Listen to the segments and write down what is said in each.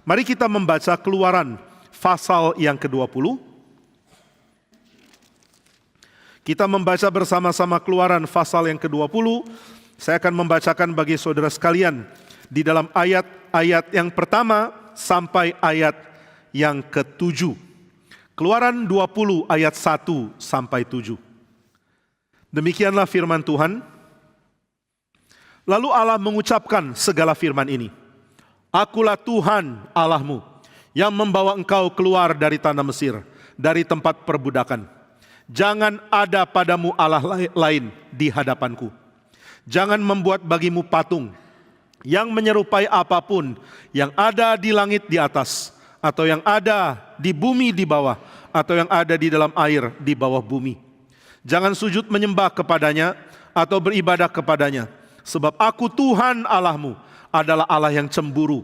Mari kita membaca Keluaran pasal yang ke-20. Kita membaca bersama-sama Keluaran pasal yang ke-20. Saya akan membacakan bagi saudara sekalian di dalam ayat-ayat yang pertama sampai ayat yang ke-7. Keluaran 20 ayat 1 sampai 7. Demikianlah firman Tuhan. Lalu Allah mengucapkan segala firman ini. Akulah Tuhan Allahmu yang membawa engkau keluar dari tanah Mesir, dari tempat perbudakan. Jangan ada padamu Allah lain di hadapanku. Jangan membuat bagimu patung yang menyerupai apapun yang ada di langit di atas, atau yang ada di bumi di bawah, atau yang ada di dalam air di bawah bumi. Jangan sujud menyembah kepadanya atau beribadah kepadanya. Sebab aku Tuhan Allahmu adalah Allah yang cemburu,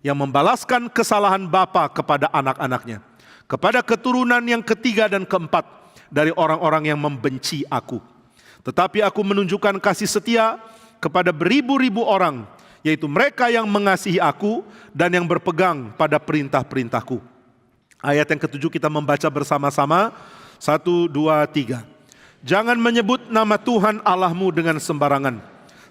yang membalaskan kesalahan bapa kepada anak-anaknya, kepada keturunan yang ketiga dan keempat dari orang-orang yang membenci aku. Tetapi aku menunjukkan kasih setia kepada beribu-ribu orang, yaitu mereka yang mengasihi aku dan yang berpegang pada perintah-perintahku. Ayat yang ke-7 kita membaca bersama-sama. 1, 2, 3. Jangan menyebut nama Tuhan Allahmu dengan sembarangan,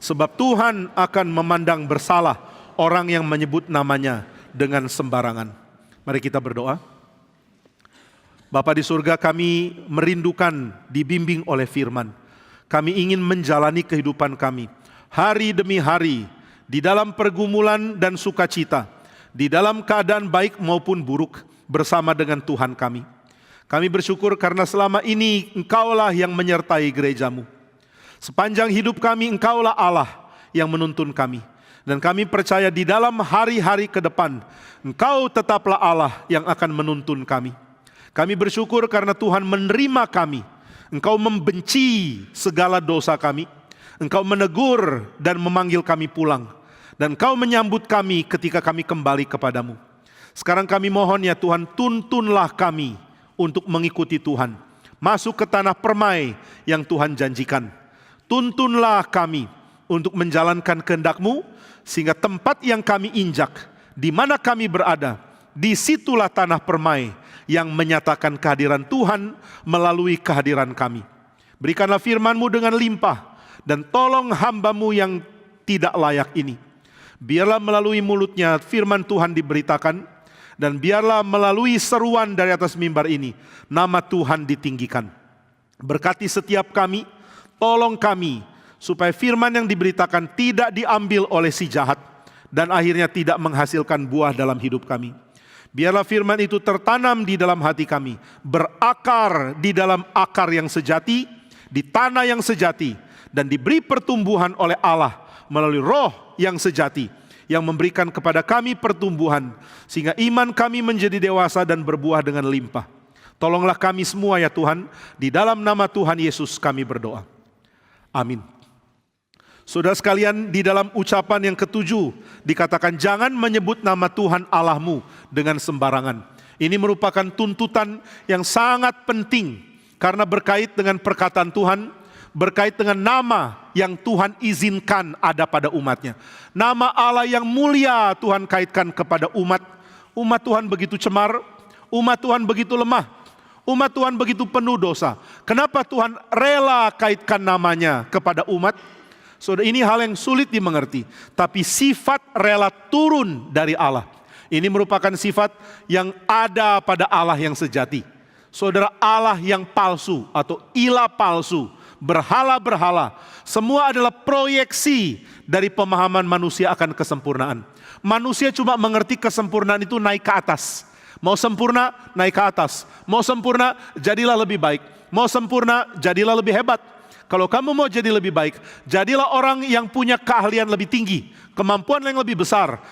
sebab Tuhan akan memandang bersalah orang yang menyebut namanya dengan sembarangan. Mari kita berdoa. Bapa di surga, kami merindukan dibimbing oleh firman. Kami ingin menjalani kehidupan kami hari demi hari di dalam pergumulan dan sukacita, di dalam keadaan baik maupun buruk bersama dengan Tuhan kami. Kami bersyukur karena selama ini Engkaulah yang menyertai gerejamu. Sepanjang hidup kami Engkaulah Allah yang menuntun kami. Dan kami percaya di dalam hari-hari ke depan Engkau tetaplah Allah yang akan menuntun kami. Kami bersyukur karena Tuhan menerima kami. Engkau membenci segala dosa kami. Engkau menegur dan memanggil kami pulang. Dan Engkau menyambut kami ketika kami kembali kepadamu. Sekarang kami mohon ya Tuhan, tuntunlah kami untuk mengikuti Tuhan. Masuk ke tanah permai yang Tuhan janjikan. Tuntunlah kami untuk menjalankan kehendak-Mu, sehingga tempat yang kami injak, di mana kami berada, disitulah tanah permai yang menyatakan kehadiran Tuhan melalui kehadiran kami. Berikanlah firman-Mu dengan limpah, dan tolong hamba-Mu yang tidak layak ini. Biarlah melalui mulutnya firman Tuhan diberitakan, dan biarlah melalui seruan dari atas mimbar ini, nama Tuhan ditinggikan. Berkati setiap kami, tolong kami, supaya firman yang diberitakan tidak diambil oleh si jahat, dan akhirnya tidak menghasilkan buah dalam hidup kami. Biarlah firman itu tertanam di dalam hati kami, berakar di dalam akar yang sejati, di tanah yang sejati, dan diberi pertumbuhan oleh Allah melalui roh yang sejati, yang memberikan kepada kami pertumbuhan, sehingga iman kami menjadi dewasa dan berbuah dengan limpah. Tolonglah kami semua ya Tuhan, di dalam nama Tuhan Yesus kami berdoa. Amin. Saudara sekalian, di dalam ucapan yang ke-7 dikatakan jangan menyebut nama Tuhan Allahmu dengan sembarangan. Ini merupakan tuntutan yang sangat penting karena berkait dengan perkataan Tuhan, berkait dengan nama yang Tuhan izinkan ada pada umatnya. Nama Allah yang mulia Tuhan kaitkan kepada umat. Umat Tuhan begitu cemar, umat Tuhan begitu lemah, umat Tuhan begitu penuh dosa. Kenapa Tuhan rela kaitkan namanya kepada umat? Saudara, ini hal yang sulit dimengerti, tapi sifat rela turun dari Allah. Ini merupakan sifat yang ada pada Allah yang sejati. Saudara, Allah yang palsu atau ilah palsu, berhala-berhala, semua adalah proyeksi dari pemahaman manusia akan kesempurnaan. Manusia cuma mengerti kesempurnaan itu naik ke atas. Mau sempurna, naik ke atas. Mau sempurna, jadilah lebih baik. Mau sempurna, jadilah lebih hebat. Kalau kamu mau jadi lebih baik, jadilah orang yang punya keahlian lebih tinggi, kemampuan yang lebih besar,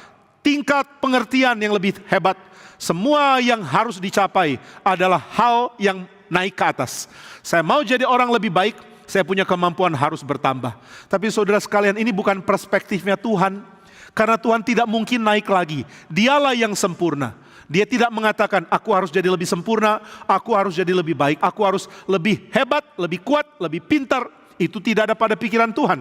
tingkat pengertian yang lebih hebat. Semua yang harus dicapai adalah hal yang naik ke atas. Saya mau jadi orang lebih baik, saya punya kemampuan harus bertambah. Tapi saudara sekalian, ini bukan perspektifnya Tuhan. Karena Tuhan tidak mungkin naik lagi. Dialah yang sempurna. Dia tidak mengatakan, aku harus jadi lebih sempurna, aku harus jadi lebih baik, aku harus lebih hebat, lebih kuat, lebih pintar. Itu tidak ada pada pikiran Tuhan.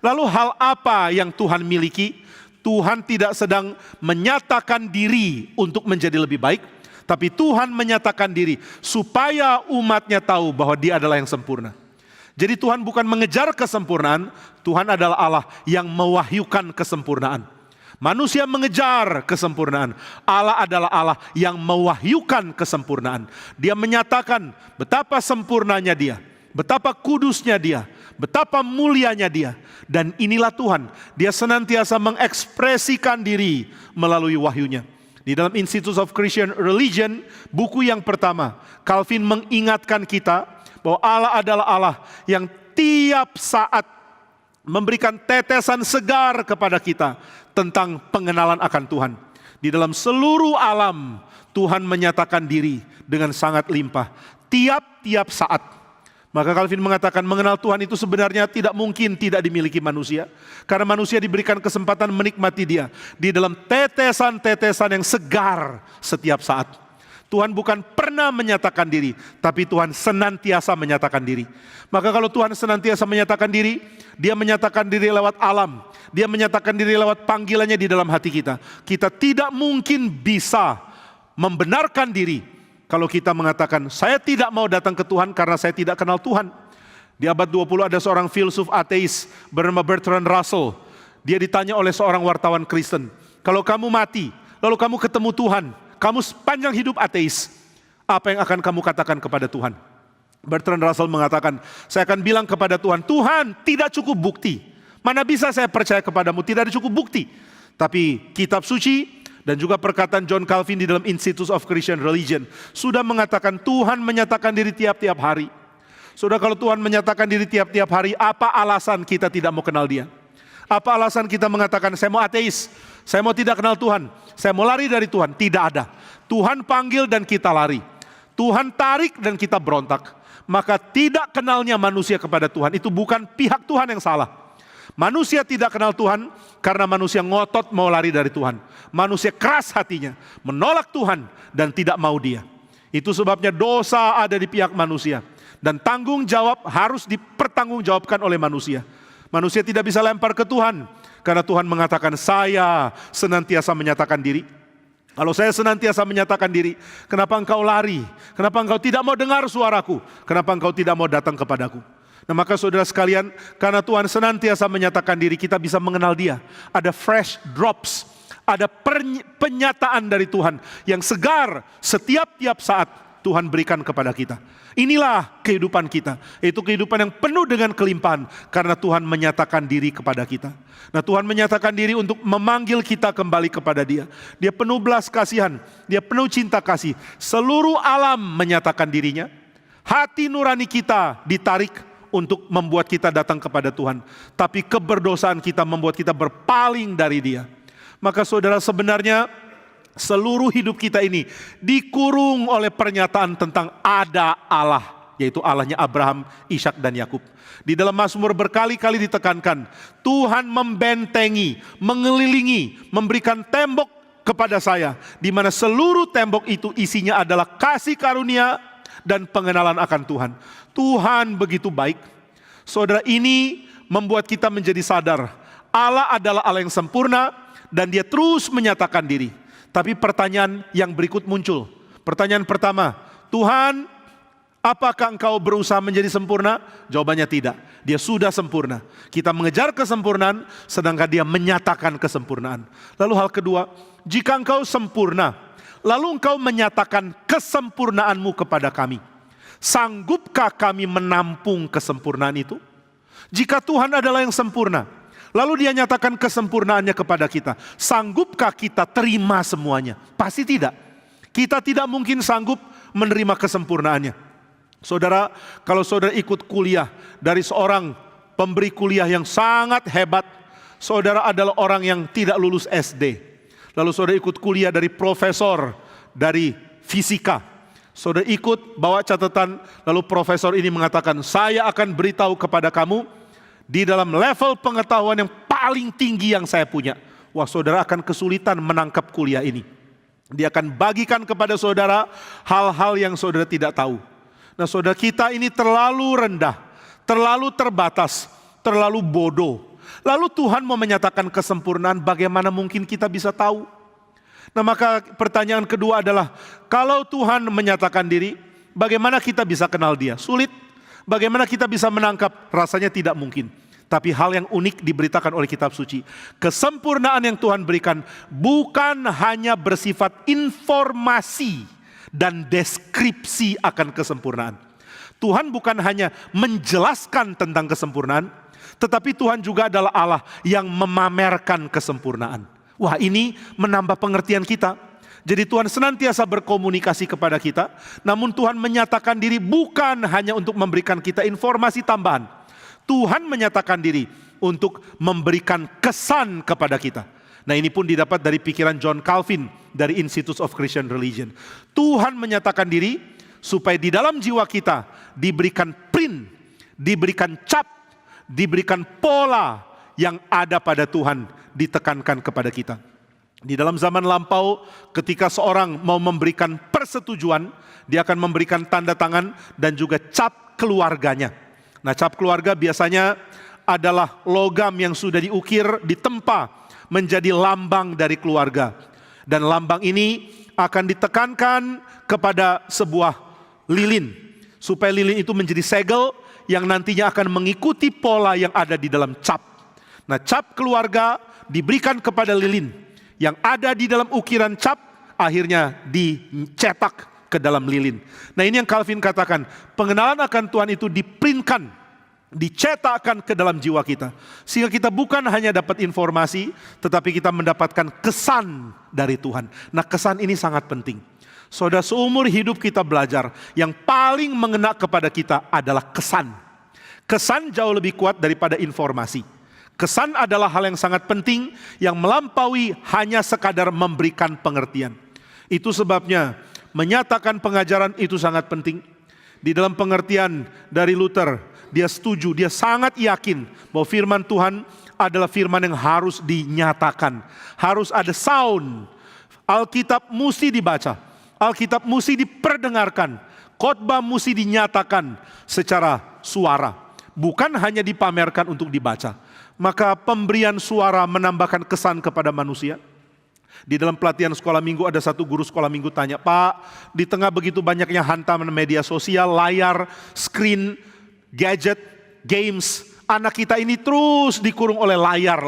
Lalu hal apa yang Tuhan miliki? Tuhan tidak sedang menyatakan diri untuk menjadi lebih baik, tapi Tuhan menyatakan diri supaya umatnya tahu bahwa Dia adalah yang sempurna. Jadi Tuhan bukan mengejar kesempurnaan, Tuhan adalah Allah yang mewahyukan kesempurnaan. Manusia mengejar kesempurnaan, Allah adalah Allah yang mewahyukan kesempurnaan. Dia menyatakan betapa sempurnanya Dia, betapa kudusnya Dia, betapa mulianya Dia. Dan inilah Tuhan, Dia senantiasa mengekspresikan diri melalui wahyunya. Di dalam Institute of Christian Religion, buku yang pertama, Calvin mengingatkan kita bahwa Allah adalah Allah yang tiap saat memberikan tetesan segar kepada kita tentang pengenalan akan Tuhan. Di dalam seluruh alam, Tuhan menyatakan diri dengan sangat limpah, tiap-tiap saat. Maka Calvin mengatakan mengenal Tuhan itu sebenarnya tidak mungkin tidak dimiliki manusia. Karena manusia diberikan kesempatan menikmati Dia di dalam tetesan-tetesan yang segar setiap saat. Tuhan bukan pernah menyatakan diri, tapi Tuhan senantiasa menyatakan diri. Maka kalau Tuhan senantiasa menyatakan diri, Dia menyatakan diri lewat alam. Dia menyatakan diri lewat panggilannya di dalam hati kita. Kita tidak mungkin bisa membenarkan diri kalau kita mengatakan, saya tidak mau datang ke Tuhan karena saya tidak kenal Tuhan. Di abad 20 ada seorang filsuf ateis bernama Bertrand Russell. Dia ditanya oleh seorang wartawan Kristen, kalau kamu mati, lalu kamu ketemu Tuhan, kamu sepanjang hidup ateis, apa yang akan kamu katakan kepada Tuhan? Bertrand Russell mengatakan, saya akan bilang kepada Tuhan, Tuhan tidak cukup bukti. Mana bisa saya percaya kepadamu, tidak ada cukup bukti. Tapi kitab suci dan juga perkataan John Calvin di dalam Institute of Christian Religion sudah mengatakan Tuhan menyatakan diri tiap-tiap hari. Saudara, kalau Tuhan menyatakan diri tiap-tiap hari, apa alasan kita tidak mau kenal Dia? Apa alasan kita mengatakan saya mau ateis, saya mau tidak kenal Tuhan, saya mau lari dari Tuhan? Tidak ada. Tuhan panggil dan kita lari. Tuhan tarik dan kita berontak. Maka tidak kenalnya manusia kepada Tuhan itu bukan pihak Tuhan yang salah. Manusia tidak kenal Tuhan karena manusia ngotot mau lari dari Tuhan. Manusia keras hatinya, menolak Tuhan dan tidak mau Dia. Itu sebabnya dosa ada di pihak manusia. Dan tanggung jawab harus dipertanggungjawabkan oleh manusia. Manusia tidak bisa lempar ke Tuhan. Karena Tuhan mengatakan, saya senantiasa menyatakan diri. Kalau saya senantiasa menyatakan diri, kenapa engkau lari? Kenapa engkau tidak mau dengar suaraku? Kenapa engkau tidak mau datang kepadaku? Nah maka saudara sekalian, karena Tuhan senantiasa menyatakan diri, kita bisa mengenal Dia. Ada fresh drops, ada penyataan dari Tuhan yang segar setiap saat Tuhan berikan kepada kita. Inilah kehidupan kita, yaitu kehidupan yang penuh dengan kelimpahan karena Tuhan menyatakan diri kepada kita. Nah Tuhan menyatakan diri untuk memanggil kita kembali kepada Dia. Dia penuh belas kasihan, Dia penuh cinta kasih. Seluruh alam menyatakan dirinya. Hati nurani kita ditarik untuk membuat kita datang kepada Tuhan. Tapi keberdosaan kita membuat kita berpaling dari Dia. Maka saudara, sebenarnya seluruh hidup kita ini dikurung oleh pernyataan tentang ada Allah, yaitu Allahnya Abraham, Ishak dan Yakub. Di dalam Mazmur berkali-kali ditekankan, Tuhan membentengi, mengelilingi, memberikan tembok kepada saya, di mana seluruh tembok itu isinya adalah kasih karunia dan pengenalan akan Tuhan. Tuhan begitu baik. Saudara, ini membuat kita menjadi sadar Allah adalah Allah yang sempurna dan Dia terus menyatakan diri. Tapi pertanyaan yang berikut muncul. Pertanyaan pertama, Tuhan, apakah Engkau berusaha menjadi sempurna? Jawabannya tidak. Dia sudah sempurna. Kita mengejar kesempurnaan sedangkan Dia menyatakan kesempurnaan. Lalu hal kedua, jika Engkau sempurna, lalu Engkau menyatakan kesempurnaanmu kepada kami, sanggupkah kami menampung kesempurnaan itu? Jika Tuhan adalah yang sempurna, lalu Dia nyatakan kesempurnaannya kepada kita, sanggupkah kita terima semuanya? Pasti tidak. Kita tidak mungkin sanggup menerima kesempurnaannya. Saudara, kalau saudara ikut kuliah dari seorang pemberi kuliah yang sangat hebat, saudara adalah orang yang tidak lulus SD. Lalu saudara ikut kuliah dari profesor dari fisika. Saudara ikut bawa catatan, lalu profesor ini mengatakan, saya akan beritahu kepada kamu di dalam level pengetahuan yang paling tinggi yang saya punya. Wah, saudara akan kesulitan menangkap kuliah ini. Dia akan bagikan kepada saudara hal-hal yang saudara tidak tahu. Nah saudara, kita ini terlalu rendah, terlalu terbatas, terlalu bodoh. Lalu Tuhan mau menyatakan kesempurnaan, bagaimana mungkin kita bisa tahu? Nah, maka pertanyaan kedua adalah, kalau Tuhan menyatakan diri, bagaimana kita bisa kenal Dia? Sulit. Bagaimana kita bisa menangkap? Rasanya tidak mungkin. Tapi hal yang unik diberitakan oleh kitab suci. Kesempurnaan yang Tuhan berikan bukan hanya bersifat informasi dan deskripsi akan kesempurnaan. Tuhan bukan hanya menjelaskan tentang kesempurnaan, tetapi Tuhan juga adalah Allah yang memamerkan kesempurnaan. Wah, ini menambah pengertian kita. Jadi Tuhan senantiasa berkomunikasi kepada kita, namun Tuhan menyatakan diri bukan hanya untuk memberikan kita informasi tambahan. Tuhan menyatakan diri untuk memberikan kesan kepada kita. Nah, ini pun didapat dari pikiran John Calvin dari Institute of Christian Religion. Tuhan menyatakan diri supaya di dalam jiwa kita diberikan print, diberikan cap, diberikan pola yang ada pada Tuhan ditekankan kepada kita. Di dalam zaman lampau, ketika seorang mau memberikan persetujuan, dia akan memberikan tanda tangan dan juga cap keluarganya. Nah, cap keluarga biasanya adalah logam yang sudah diukir, ditempa menjadi lambang dari keluarga. Dan lambang ini akan ditekankan kepada sebuah lilin, supaya lilin itu menjadi segel yang nantinya akan mengikuti pola yang ada di dalam cap. Nah, cap keluarga diberikan kepada lilin yang ada di dalam ukiran cap, akhirnya dicetak ke dalam lilin. Nah, ini yang Calvin katakan, pengenalan akan Tuhan itu diprintkan, dicetakkan ke dalam jiwa kita. Sehingga kita bukan hanya dapat informasi, tetapi kita mendapatkan kesan dari Tuhan. Nah, kesan ini sangat penting. Saudara, seumur hidup kita belajar, yang paling mengena kepada kita adalah kesan. Kesan jauh lebih kuat daripada informasi. Kesan adalah hal yang sangat penting, yang melampaui hanya sekadar memberikan pengertian. Itu sebabnya menyatakan pengajaran itu sangat penting. Di dalam pengertian dari Luther, dia setuju, dia sangat yakin bahwa firman Tuhan adalah firman yang harus dinyatakan. Harus ada sound. Alkitab mesti dibaca. Alkitab mesti diperdengarkan. Khotbah mesti dinyatakan secara suara. Bukan hanya dipamerkan untuk dibaca. Maka pemberian suara menambahkan kesan kepada manusia. Di dalam pelatihan sekolah minggu ada satu guru sekolah minggu tanya, Pak, di tengah begitu banyaknya hantaman media sosial, layar, screen, gadget, games, anak kita ini terus dikurung oleh layar.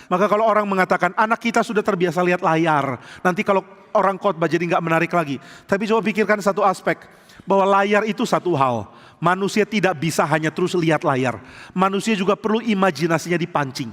Maka kalau orang mengatakan anak kita sudah terbiasa lihat layar, nanti kalau orang khotbah jadi nggak menarik lagi. Tapi coba pikirkan satu aspek, bahwa layar itu satu hal. Manusia tidak bisa hanya terus lihat layar. Manusia juga perlu imajinasinya dipancing.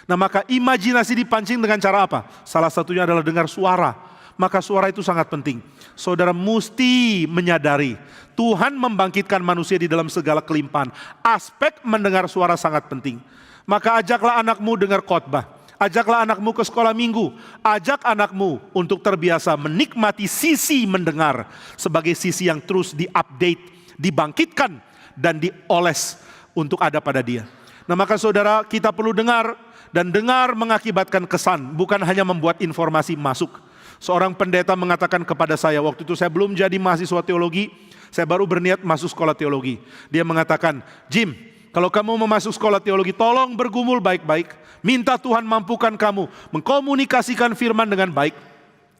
Nah, maka imajinasi dipancing dengan cara apa? Salah satunya adalah dengar suara. Maka suara itu sangat penting. Saudara mesti menyadari, Tuhan membangkitkan manusia di dalam segala kelimpahan. Aspek mendengar suara sangat penting. Maka ajaklah anakmu dengar khotbah. Ajaklah anakmu ke sekolah minggu. Ajak anakmu untuk terbiasa menikmati sisi mendengar sebagai sisi yang terus diupdate, dibangkitkan, dan dioles untuk ada pada dia. Nah, maka saudara, kita perlu dengar, dan dengar mengakibatkan kesan, bukan hanya membuat informasi masuk. Seorang pendeta mengatakan kepada saya, waktu itu saya belum jadi mahasiswa teologi, saya baru berniat masuk sekolah teologi. Dia mengatakan, Jim, kalau kamu mau masuk sekolah teologi, tolong bergumul baik-baik. Minta Tuhan mampukan kamu mengkomunikasikan firman dengan baik.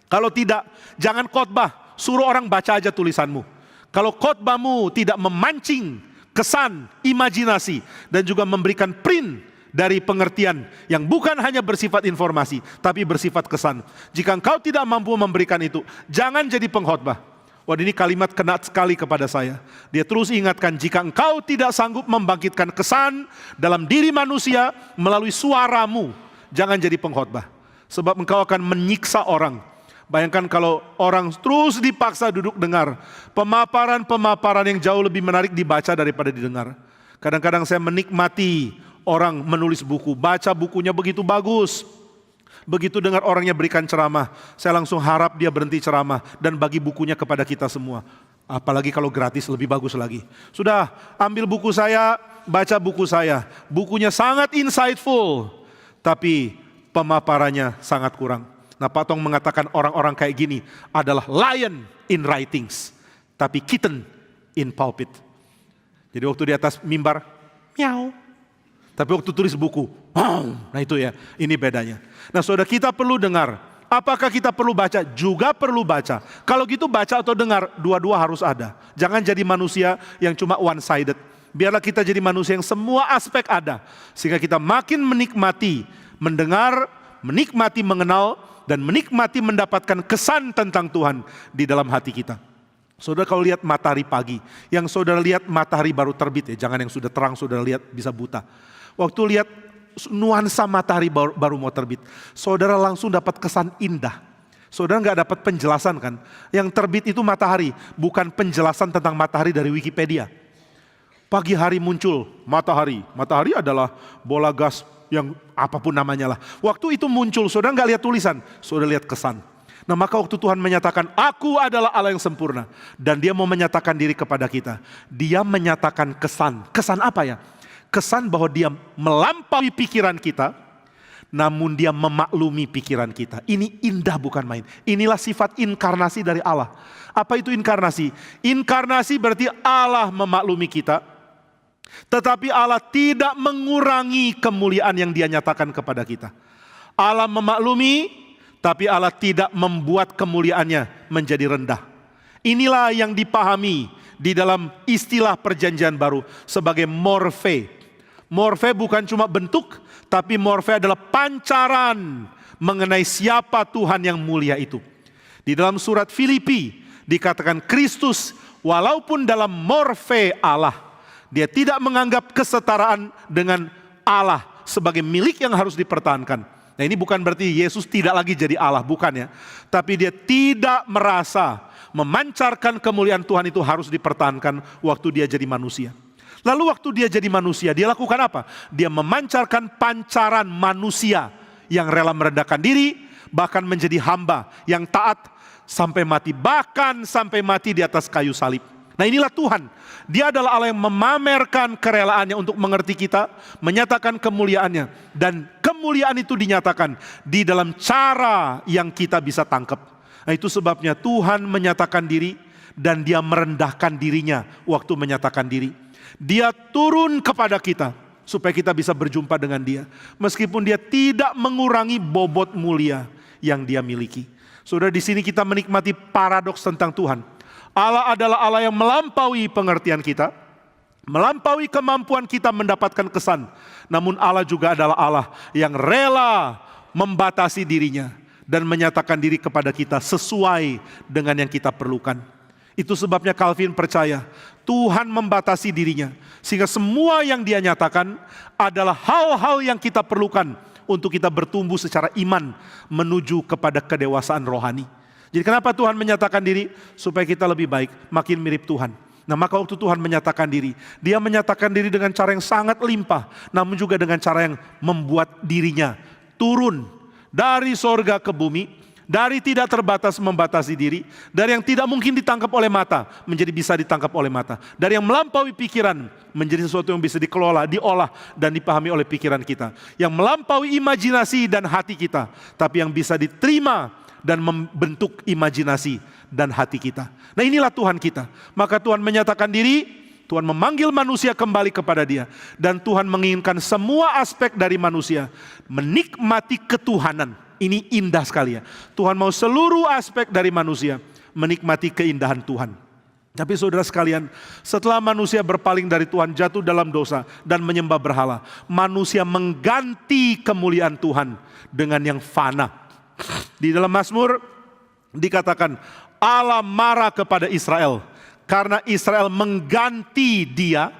Kalau tidak, jangan khotbah, suruh orang baca aja tulisanmu. Kalau khotbahmu tidak memancing kesan, imajinasi, dan juga memberikan print dari pengertian yang bukan hanya bersifat informasi, tapi bersifat kesan. Jika engkau tidak mampu memberikan itu, jangan jadi pengkhotbah. Wah, ini kalimat kena sekali kepada saya. Dia terus ingatkan, jika engkau tidak sanggup membangkitkan kesan dalam diri manusia melalui suaramu, jangan jadi pengkhotbah. Sebab engkau akan menyiksa orang. Bayangkan kalau orang terus dipaksa duduk dengar pemaparan-pemaparan yang jauh lebih menarik dibaca daripada didengar. Kadang-kadang saya menikmati orang menulis buku, baca bukunya begitu bagus. Begitu dengar orangnya berikan ceramah, saya langsung harap dia berhenti ceramah dan bagi bukunya kepada kita semua. Apalagi kalau gratis lebih bagus lagi. Sudah, ambil buku saya, baca buku saya. Bukunya sangat insightful, tapi pemaparannya sangat kurang. Nah, Pak Tong mengatakan orang-orang kayak gini adalah lion in writings, tapi kitten in pulpit. Jadi waktu di atas mimbar, miau. Tapi waktu tulis buku, nah itu ya, ini bedanya. Nah saudara, kita perlu dengar. Apakah kita perlu baca? Juga perlu baca. Kalau gitu baca atau dengar, dua-dua harus ada. Jangan jadi manusia yang cuma one-sided. Biarlah kita jadi manusia yang semua aspek ada. Sehingga kita makin menikmati mendengar, menikmati mengenal, dan menikmati mendapatkan kesan tentang Tuhan di dalam hati kita. Saudara, kalau lihat matahari pagi, yang saudara lihat matahari baru terbit ya, jangan yang sudah terang saudara lihat bisa buta. Waktu lihat nuansa matahari baru mau terbit, saudara langsung dapat kesan indah. Saudara nggak dapat penjelasan kan? Yang terbit itu matahari, bukan penjelasan tentang matahari dari Wikipedia. Pagi hari muncul matahari, matahari adalah bola gas yang apapun namanya lah. Waktu itu muncul, saudara nggak lihat tulisan, saudara lihat kesan. Nah maka waktu Tuhan menyatakan, aku adalah Allah yang sempurna. Dan dia mau menyatakan diri kepada kita. Dia menyatakan kesan. Kesan apa ya? Kesan bahwa dia melampaui pikiran kita, namun dia memaklumi pikiran kita. Ini indah bukan main. Inilah sifat inkarnasi dari Allah. Apa itu inkarnasi? Inkarnasi berarti Allah memaklumi kita, tetapi Allah tidak mengurangi kemuliaan yang dia nyatakan kepada kita. Allah memaklumi, tapi Allah tidak membuat kemuliaannya menjadi rendah. Inilah yang dipahami di dalam istilah perjanjian baru sebagai morfe. Morfe bukan cuma bentuk, tapi morfe adalah pancaran mengenai siapa Tuhan yang mulia itu. Di dalam surat Filipi dikatakan Kristus walaupun dalam morfe Allah, dia tidak menganggap kesetaraan dengan Allah sebagai milik yang harus dipertahankan. Nah ini bukan berarti Yesus tidak lagi jadi Allah, bukan ya. Tapi dia tidak merasa memancarkan kemuliaan Tuhan itu harus dipertahankan waktu dia jadi manusia. Lalu waktu dia jadi manusia, dia lakukan apa? Dia memancarkan pancaran manusia yang rela merendahkan diri, bahkan menjadi hamba yang taat sampai mati, bahkan sampai mati di atas kayu salib. Nah inilah Tuhan. Dia adalah Allah yang memamerkan kerelaannya untuk mengerti kita, menyatakan kemuliaannya. Dan kemuliaan itu dinyatakan di dalam cara yang kita bisa tangkap. Nah itu sebabnya Tuhan menyatakan diri dan dia merendahkan dirinya waktu menyatakan diri. Dia turun kepada kita supaya kita bisa berjumpa dengan dia. Meskipun dia tidak mengurangi bobot mulia yang dia miliki. Saudara, di sini kita menikmati paradoks tentang Tuhan. Allah adalah Allah yang melampaui pengertian kita, melampaui kemampuan kita mendapatkan kesan. Namun Allah juga adalah Allah yang rela membatasi dirinya dan menyatakan diri kepada kita sesuai dengan yang kita perlukan. Itu sebabnya Calvin percaya Tuhan membatasi dirinya sehingga semua yang dia nyatakan adalah hal-hal yang kita perlukan untuk kita bertumbuh secara iman menuju kepada kedewasaan rohani. Jadi kenapa Tuhan menyatakan diri? Supaya kita lebih baik, makin mirip Tuhan. Nah maka waktu Tuhan menyatakan diri, dia menyatakan diri dengan cara yang sangat limpah, namun juga dengan cara yang membuat dirinya turun dari sorga ke bumi, dari tidak terbatas membatasi diri, dari yang tidak mungkin ditangkap oleh mata menjadi bisa ditangkap oleh mata, dari yang melampaui pikiran menjadi sesuatu yang bisa dikelola, diolah dan dipahami oleh pikiran kita, yang melampaui imajinasi dan hati kita, tapi yang bisa diterima dan membentuk imajinasi dan hati kita. Nah inilah Tuhan kita. Maka Tuhan menyatakan diri, Tuhan memanggil manusia kembali kepada dia, dan Tuhan menginginkan semua aspek dari manusia menikmati ketuhanan. Ini indah sekali ya. Tuhan mau seluruh aspek dari manusia menikmati keindahan Tuhan. Tapi saudara sekalian, setelah manusia berpaling dari Tuhan, jatuh dalam dosa dan menyembah berhala, manusia mengganti kemuliaan Tuhan dengan yang fana. Di dalam Mazmur dikatakan Allah marah kepada Israel karena Israel mengganti dia,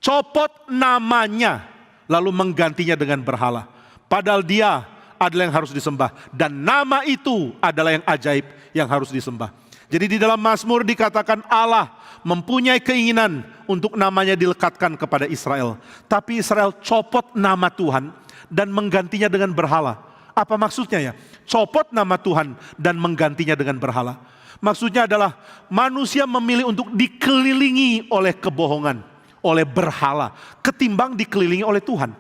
copot namanya, lalu menggantinya dengan berhala. Padahal dia adalah yang harus disembah, dan nama itu adalah yang ajaib yang harus disembah. Jadi di dalam Mazmur dikatakan Allah mempunyai keinginan untuk namanya dilekatkan kepada Israel, tapi Israel copot nama Tuhan dan menggantinya dengan berhala. Apa maksudnya ya? Copot nama Tuhan dan menggantinya dengan berhala. Maksudnya adalah manusia memilih untuk dikelilingi oleh kebohongan, oleh berhala, ketimbang dikelilingi oleh Tuhan.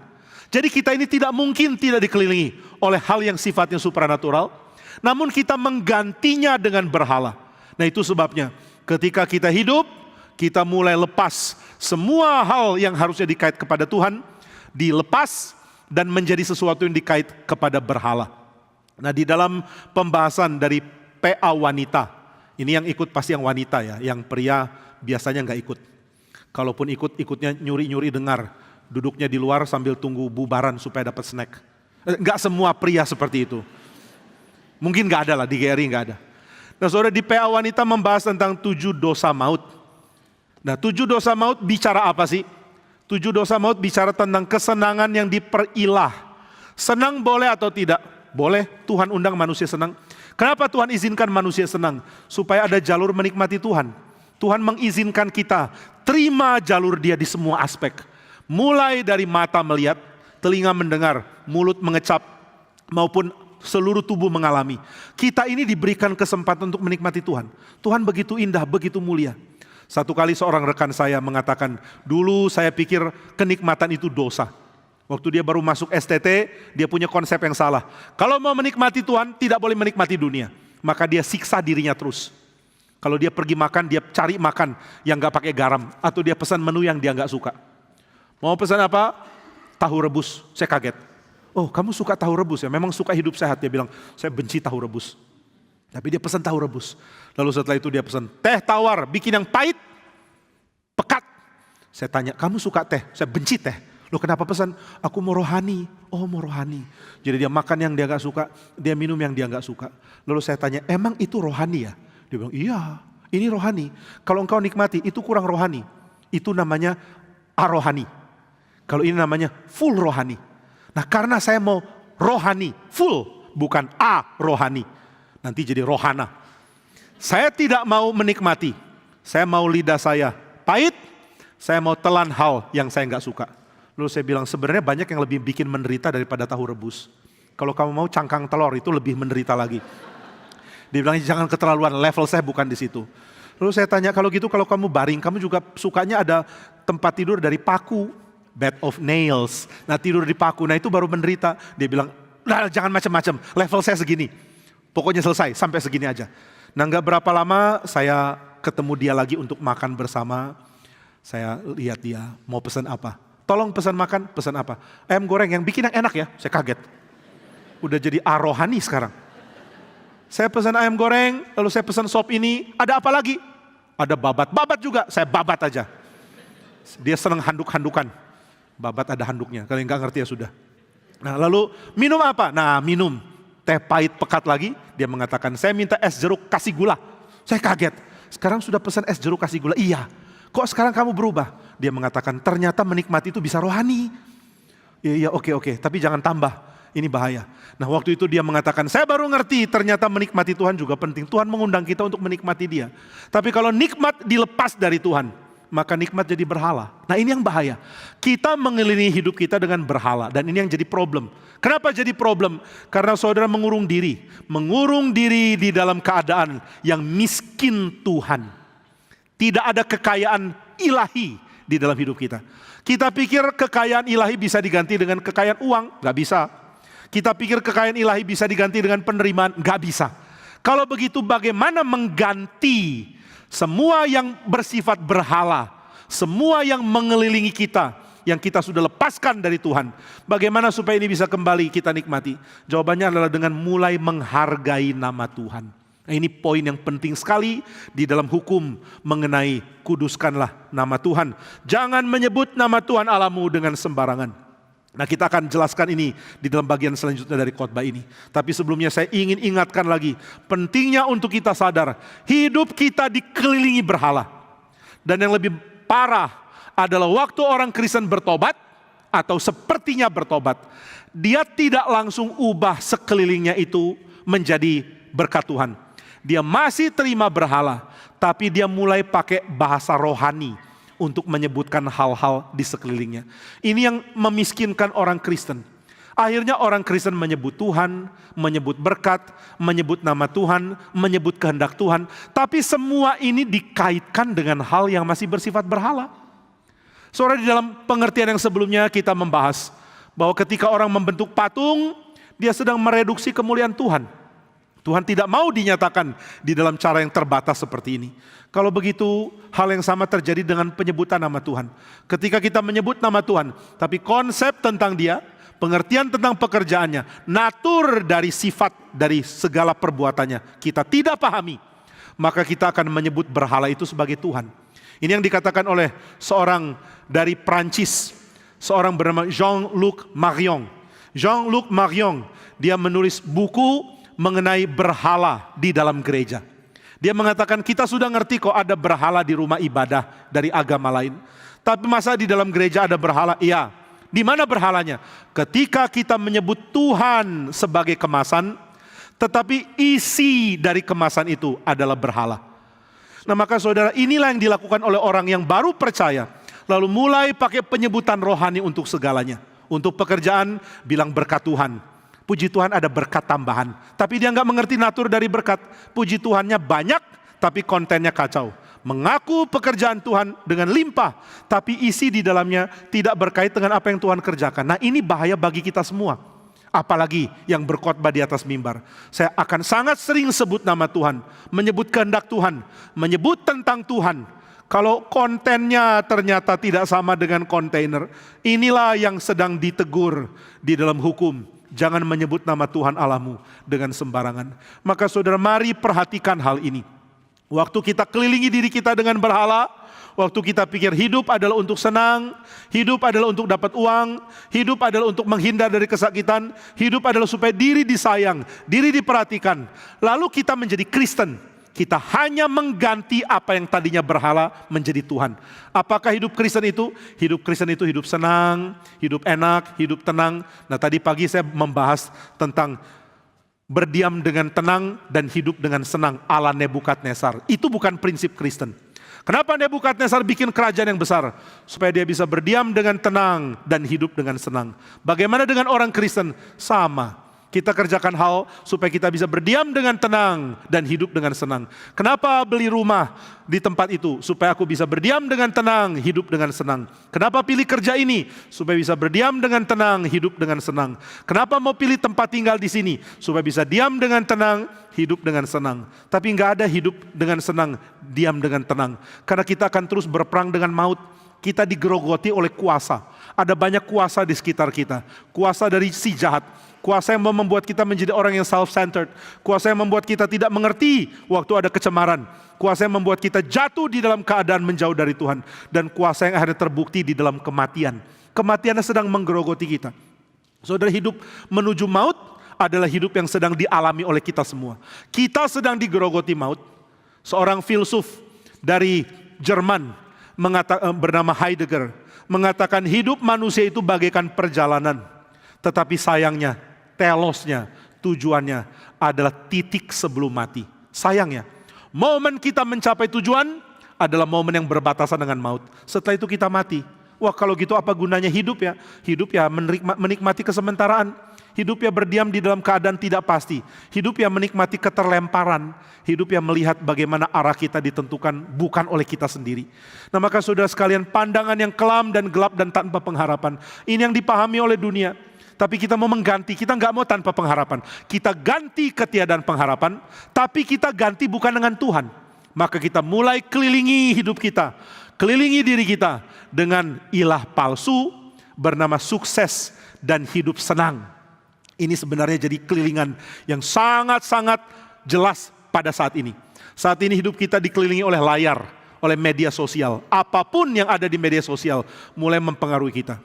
Jadi kita ini tidak mungkin tidak dikelilingi oleh hal yang sifatnya supranatural, namun kita menggantinya dengan berhala. Nah itu sebabnya ketika kita hidup, kita mulai lepas semua hal yang harusnya dikait kepada Tuhan, dilepas dan menjadi sesuatu yang dikait kepada berhala. Nah, di dalam pembahasan dari PA wanita, ini yang ikut pasti yang wanita ya, yang pria biasanya nggak ikut. Kalaupun ikutnya nyuri-nyuri dengar, duduknya di luar sambil tunggu bubaran supaya dapat snack. Nggak semua pria seperti itu. Mungkin nggak ada lah, di GRI nggak ada. Nah, saudara, di PA wanita membahas tentang 7 dosa maut. Nah, 7 dosa maut bicara apa sih? 7 dosa maut bicara tentang kesenangan yang diperilah. Senang boleh atau tidak? Boleh, Tuhan undang manusia senang. Kenapa Tuhan izinkan manusia senang? Supaya ada jalur menikmati Tuhan. Tuhan mengizinkan kita terima jalur Dia di semua aspek. Mulai dari mata melihat, telinga mendengar, mulut mengecap, maupun seluruh tubuh mengalami. Kita ini diberikan kesempatan untuk menikmati Tuhan. Tuhan begitu indah, begitu mulia. Satu kali seorang rekan saya mengatakan, dulu saya pikir kenikmatan itu dosa. Waktu dia baru masuk STT, dia punya konsep yang salah. Kalau mau menikmati Tuhan, tidak boleh menikmati dunia. Maka dia siksa dirinya terus. Kalau dia pergi makan, dia cari makan yang gak pakai garam. Atau dia pesan menu yang dia gak suka. Mau pesan apa? Tahu rebus. Saya kaget. Oh, kamu suka tahu rebus ya? Memang suka hidup sehat. Dia bilang, saya benci tahu rebus. Tapi dia pesan tahu rebus. Lalu setelah itu dia pesan teh tawar, bikin yang pahit, pekat. Saya tanya, kamu suka teh? Saya benci teh. Loh, kenapa pesan? Aku mau rohani. Oh, mau rohani. Jadi dia makan yang dia gak suka, dia minum yang dia gak suka. Lalu saya tanya, emang itu rohani ya? Dia bilang, iya, ini rohani. Kalau engkau nikmati, itu kurang rohani. Itu namanya arohani. Kalau ini namanya full rohani. Nah, karena saya mau rohani, full, bukan rohani. Nanti jadi rohana. Saya tidak mau menikmati. Saya mau lidah saya pahit, saya mau telan hal yang saya gak suka. Lalu saya bilang, sebenarnya banyak yang lebih bikin menderita daripada tahu rebus. Kalau kamu mau cangkang telur, itu lebih menderita lagi. Dia bilang, jangan keterlaluan, level saya bukan di situ. Lalu saya tanya, kalau gitu kalau kamu baring, kamu juga sukanya ada tempat tidur dari paku. Bed of nails. Nah, tidur di paku, nah itu baru menderita. Dia bilang, nah, jangan macam-macam, level saya segini. Pokoknya selesai, sampai segini aja. Nah, gak berapa lama saya ketemu dia lagi untuk makan bersama. Saya lihat dia, mau pesan apa? Tolong pesan makan, pesan apa? Ayam goreng yang bikin yang enak ya. Saya kaget. Udah jadi arohani sekarang. Saya pesan ayam goreng, lalu saya pesan sop ini. Ada apa lagi? Ada babat. Babat juga, saya babat aja. Dia senang handuk-handukan. Babat ada handuknya, kalau nggak ngerti ya sudah. Nah, lalu minum apa? Nah, minum. Teh pahit pekat lagi, dia mengatakan, saya minta es jeruk kasih gula. Saya kaget. Sekarang sudah pesan es jeruk kasih gula. Iya. Kok sekarang kamu berubah? Dia mengatakan, ternyata menikmati itu bisa rohani. Iya, oke, tapi jangan tambah. Ini bahaya. Nah, waktu itu dia mengatakan, saya baru ngerti ternyata menikmati Tuhan juga penting. Tuhan mengundang kita untuk menikmati Dia. Tapi kalau nikmat dilepas dari Tuhan, maka nikmat jadi berhala. Nah, ini yang bahaya. Kita mengelilingi hidup kita dengan berhala. Dan ini yang jadi problem. Kenapa jadi problem? Karena saudara mengurung diri. Mengurung diri di dalam keadaan yang miskin Tuhan. Tidak ada kekayaan ilahi di dalam hidup kita. Kita pikir kekayaan ilahi bisa diganti dengan kekayaan uang. Gak bisa. Kita pikir kekayaan ilahi bisa diganti dengan penerimaan. Gak bisa. Kalau begitu bagaimana mengganti semua yang bersifat berhala. Semua yang mengelilingi kita. Yang kita sudah lepaskan dari Tuhan. Bagaimana supaya ini bisa kembali kita nikmati? Jawabannya adalah dengan mulai menghargai nama Tuhan. Nah, ini poin yang penting sekali di dalam hukum mengenai kuduskanlah nama Tuhan. Jangan menyebut nama Tuhan Allahmu dengan sembarangan. Nah, kita akan jelaskan ini di dalam bagian selanjutnya dari khotbah ini. Tapi sebelumnya saya ingin ingatkan lagi, pentingnya untuk kita sadar, hidup kita dikelilingi berhala. Dan yang lebih parah adalah waktu orang Kristen bertobat, atau sepertinya bertobat, dia tidak langsung ubah sekelilingnya itu menjadi berkat Tuhan. Dia masih terima berhala, tapi dia mulai pakai bahasa rohani untuk menyebutkan hal-hal di sekelilingnya. Ini yang memiskinkan orang Kristen. Akhirnya orang Kristen menyebut Tuhan, menyebut berkat, menyebut nama Tuhan, menyebut kehendak Tuhan. Tapi semua ini dikaitkan dengan hal yang masih bersifat berhala. Saudara, di dalam pengertian yang sebelumnya kita membahas bahwa ketika orang membentuk patung, dia sedang mereduksi kemuliaan Tuhan. Tuhan tidak mau dinyatakan di dalam cara yang terbatas seperti ini. Kalau begitu, hal yang sama terjadi dengan penyebutan nama Tuhan. Ketika kita menyebut nama Tuhan, tapi konsep tentang Dia, pengertian tentang pekerjaannya, natur dari sifat dari segala perbuatannya, kita tidak pahami, maka kita akan menyebut berhala itu sebagai Tuhan. Ini yang dikatakan oleh seorang dari Prancis, seorang bernama Jean-Luc Marion. Jean-Luc Marion, dia menulis buku mengenai berhala di dalam gereja. Dia mengatakan kita sudah ngerti kok ada berhala di rumah ibadah dari agama lain. Tapi masa di dalam gereja ada berhala? Iya. Di mana berhalanya? Ketika kita menyebut Tuhan sebagai kemasan, tetapi isi dari kemasan itu adalah berhala. Nah maka saudara, inilah yang dilakukan oleh orang yang baru percaya. Lalu mulai pakai penyebutan rohani untuk segalanya. Untuk pekerjaan bilang berkat Tuhan. Puji Tuhan ada berkat tambahan. Tapi dia nggak mengerti natur dari berkat. Puji Tuhannya banyak, tapi kontennya kacau. Mengaku pekerjaan Tuhan dengan limpah, tapi isi di dalamnya tidak berkait dengan apa yang Tuhan kerjakan. Nah ini bahaya bagi kita semua. Apalagi yang berkhotbah di atas mimbar. Saya akan sangat sering sebut nama Tuhan. Menyebut kehendak Tuhan. Menyebut tentang Tuhan. Kalau kontennya ternyata tidak sama dengan kontainer. Inilah yang sedang ditegur di dalam hukum. Jangan menyebut nama Tuhan Allahmu dengan sembarangan. Maka saudara, mari perhatikan hal ini. Waktu kita kelilingi diri kita dengan berhala, waktu kita pikir hidup adalah untuk senang, hidup adalah untuk dapat uang, hidup adalah untuk menghindar dari kesakitan, hidup adalah supaya diri disayang, diri diperhatikan. Lalu kita menjadi Kristen. Kita hanya mengganti apa yang tadinya berhala menjadi Tuhan. Apakah hidup Kristen itu? Hidup Kristen itu hidup senang, hidup enak, hidup tenang. Nah tadi pagi saya membahas tentang berdiam dengan tenang dan hidup dengan senang ala Nebukadnezar. Itu bukan prinsip Kristen. Kenapa Nebukadnezar bikin kerajaan yang besar? Supaya dia bisa berdiam dengan tenang dan hidup dengan senang. Bagaimana dengan orang Kristen? Sama. Kita kerjakan hal supaya kita bisa berdiam dengan tenang dan hidup dengan senang. Kenapa beli rumah di tempat itu? Supaya aku bisa berdiam dengan tenang, hidup dengan senang. Kenapa pilih kerja ini? Supaya bisa berdiam dengan tenang, hidup dengan senang. Kenapa mau pilih tempat tinggal di sini? Supaya bisa diam dengan tenang, hidup dengan senang. Tapi nggak ada hidup dengan senang, diam dengan tenang. Karena kita akan terus berperang dengan maut. Kita digerogoti oleh kuasa. Ada banyak kuasa di sekitar kita. Kuasa dari si jahat. Kuasa yang membuat kita menjadi orang yang self-centered. Kuasa yang membuat kita tidak mengerti waktu ada kecemaran. Kuasa yang membuat kita jatuh di dalam keadaan menjauh dari Tuhan. Dan kuasa yang akhirnya terbukti di dalam kematian. Kematiannya sedang menggerogoti kita. Saudara, hidup menuju maut adalah hidup yang sedang dialami oleh kita semua. Kita sedang digerogoti maut. Seorang filsuf dari Jerman bernama Heidegger mengatakan hidup manusia itu bagaikan perjalanan. Tetapi sayangnya, telosnya, tujuannya adalah titik sebelum mati. Sayangnya, momen kita mencapai tujuan adalah momen yang berbatasan dengan maut. Setelah itu kita mati. Wah kalau gitu apa gunanya hidup ya? Hidup ya menikmati kesementaraan. Hidup ya berdiam di dalam keadaan tidak pasti. Hidup ya menikmati keterlemparan. Hidup ya melihat bagaimana arah kita ditentukan bukan oleh kita sendiri. Nah maka saudara sekalian, pandangan yang kelam dan gelap dan tanpa pengharapan. Ini yang dipahami oleh dunia. Tapi kita mau mengganti, kita nggak mau tanpa pengharapan. Kita ganti ketiadaan pengharapan, tapi kita ganti bukan dengan Tuhan. Maka kita mulai kelilingi hidup kita, kelilingi diri kita dengan ilah palsu bernama sukses dan hidup senang. Ini sebenarnya jadi kelilingan yang sangat-sangat jelas pada saat ini. Saat ini hidup kita dikelilingi oleh layar, oleh media sosial. Apapun yang ada di media sosial mulai mempengaruhi kita.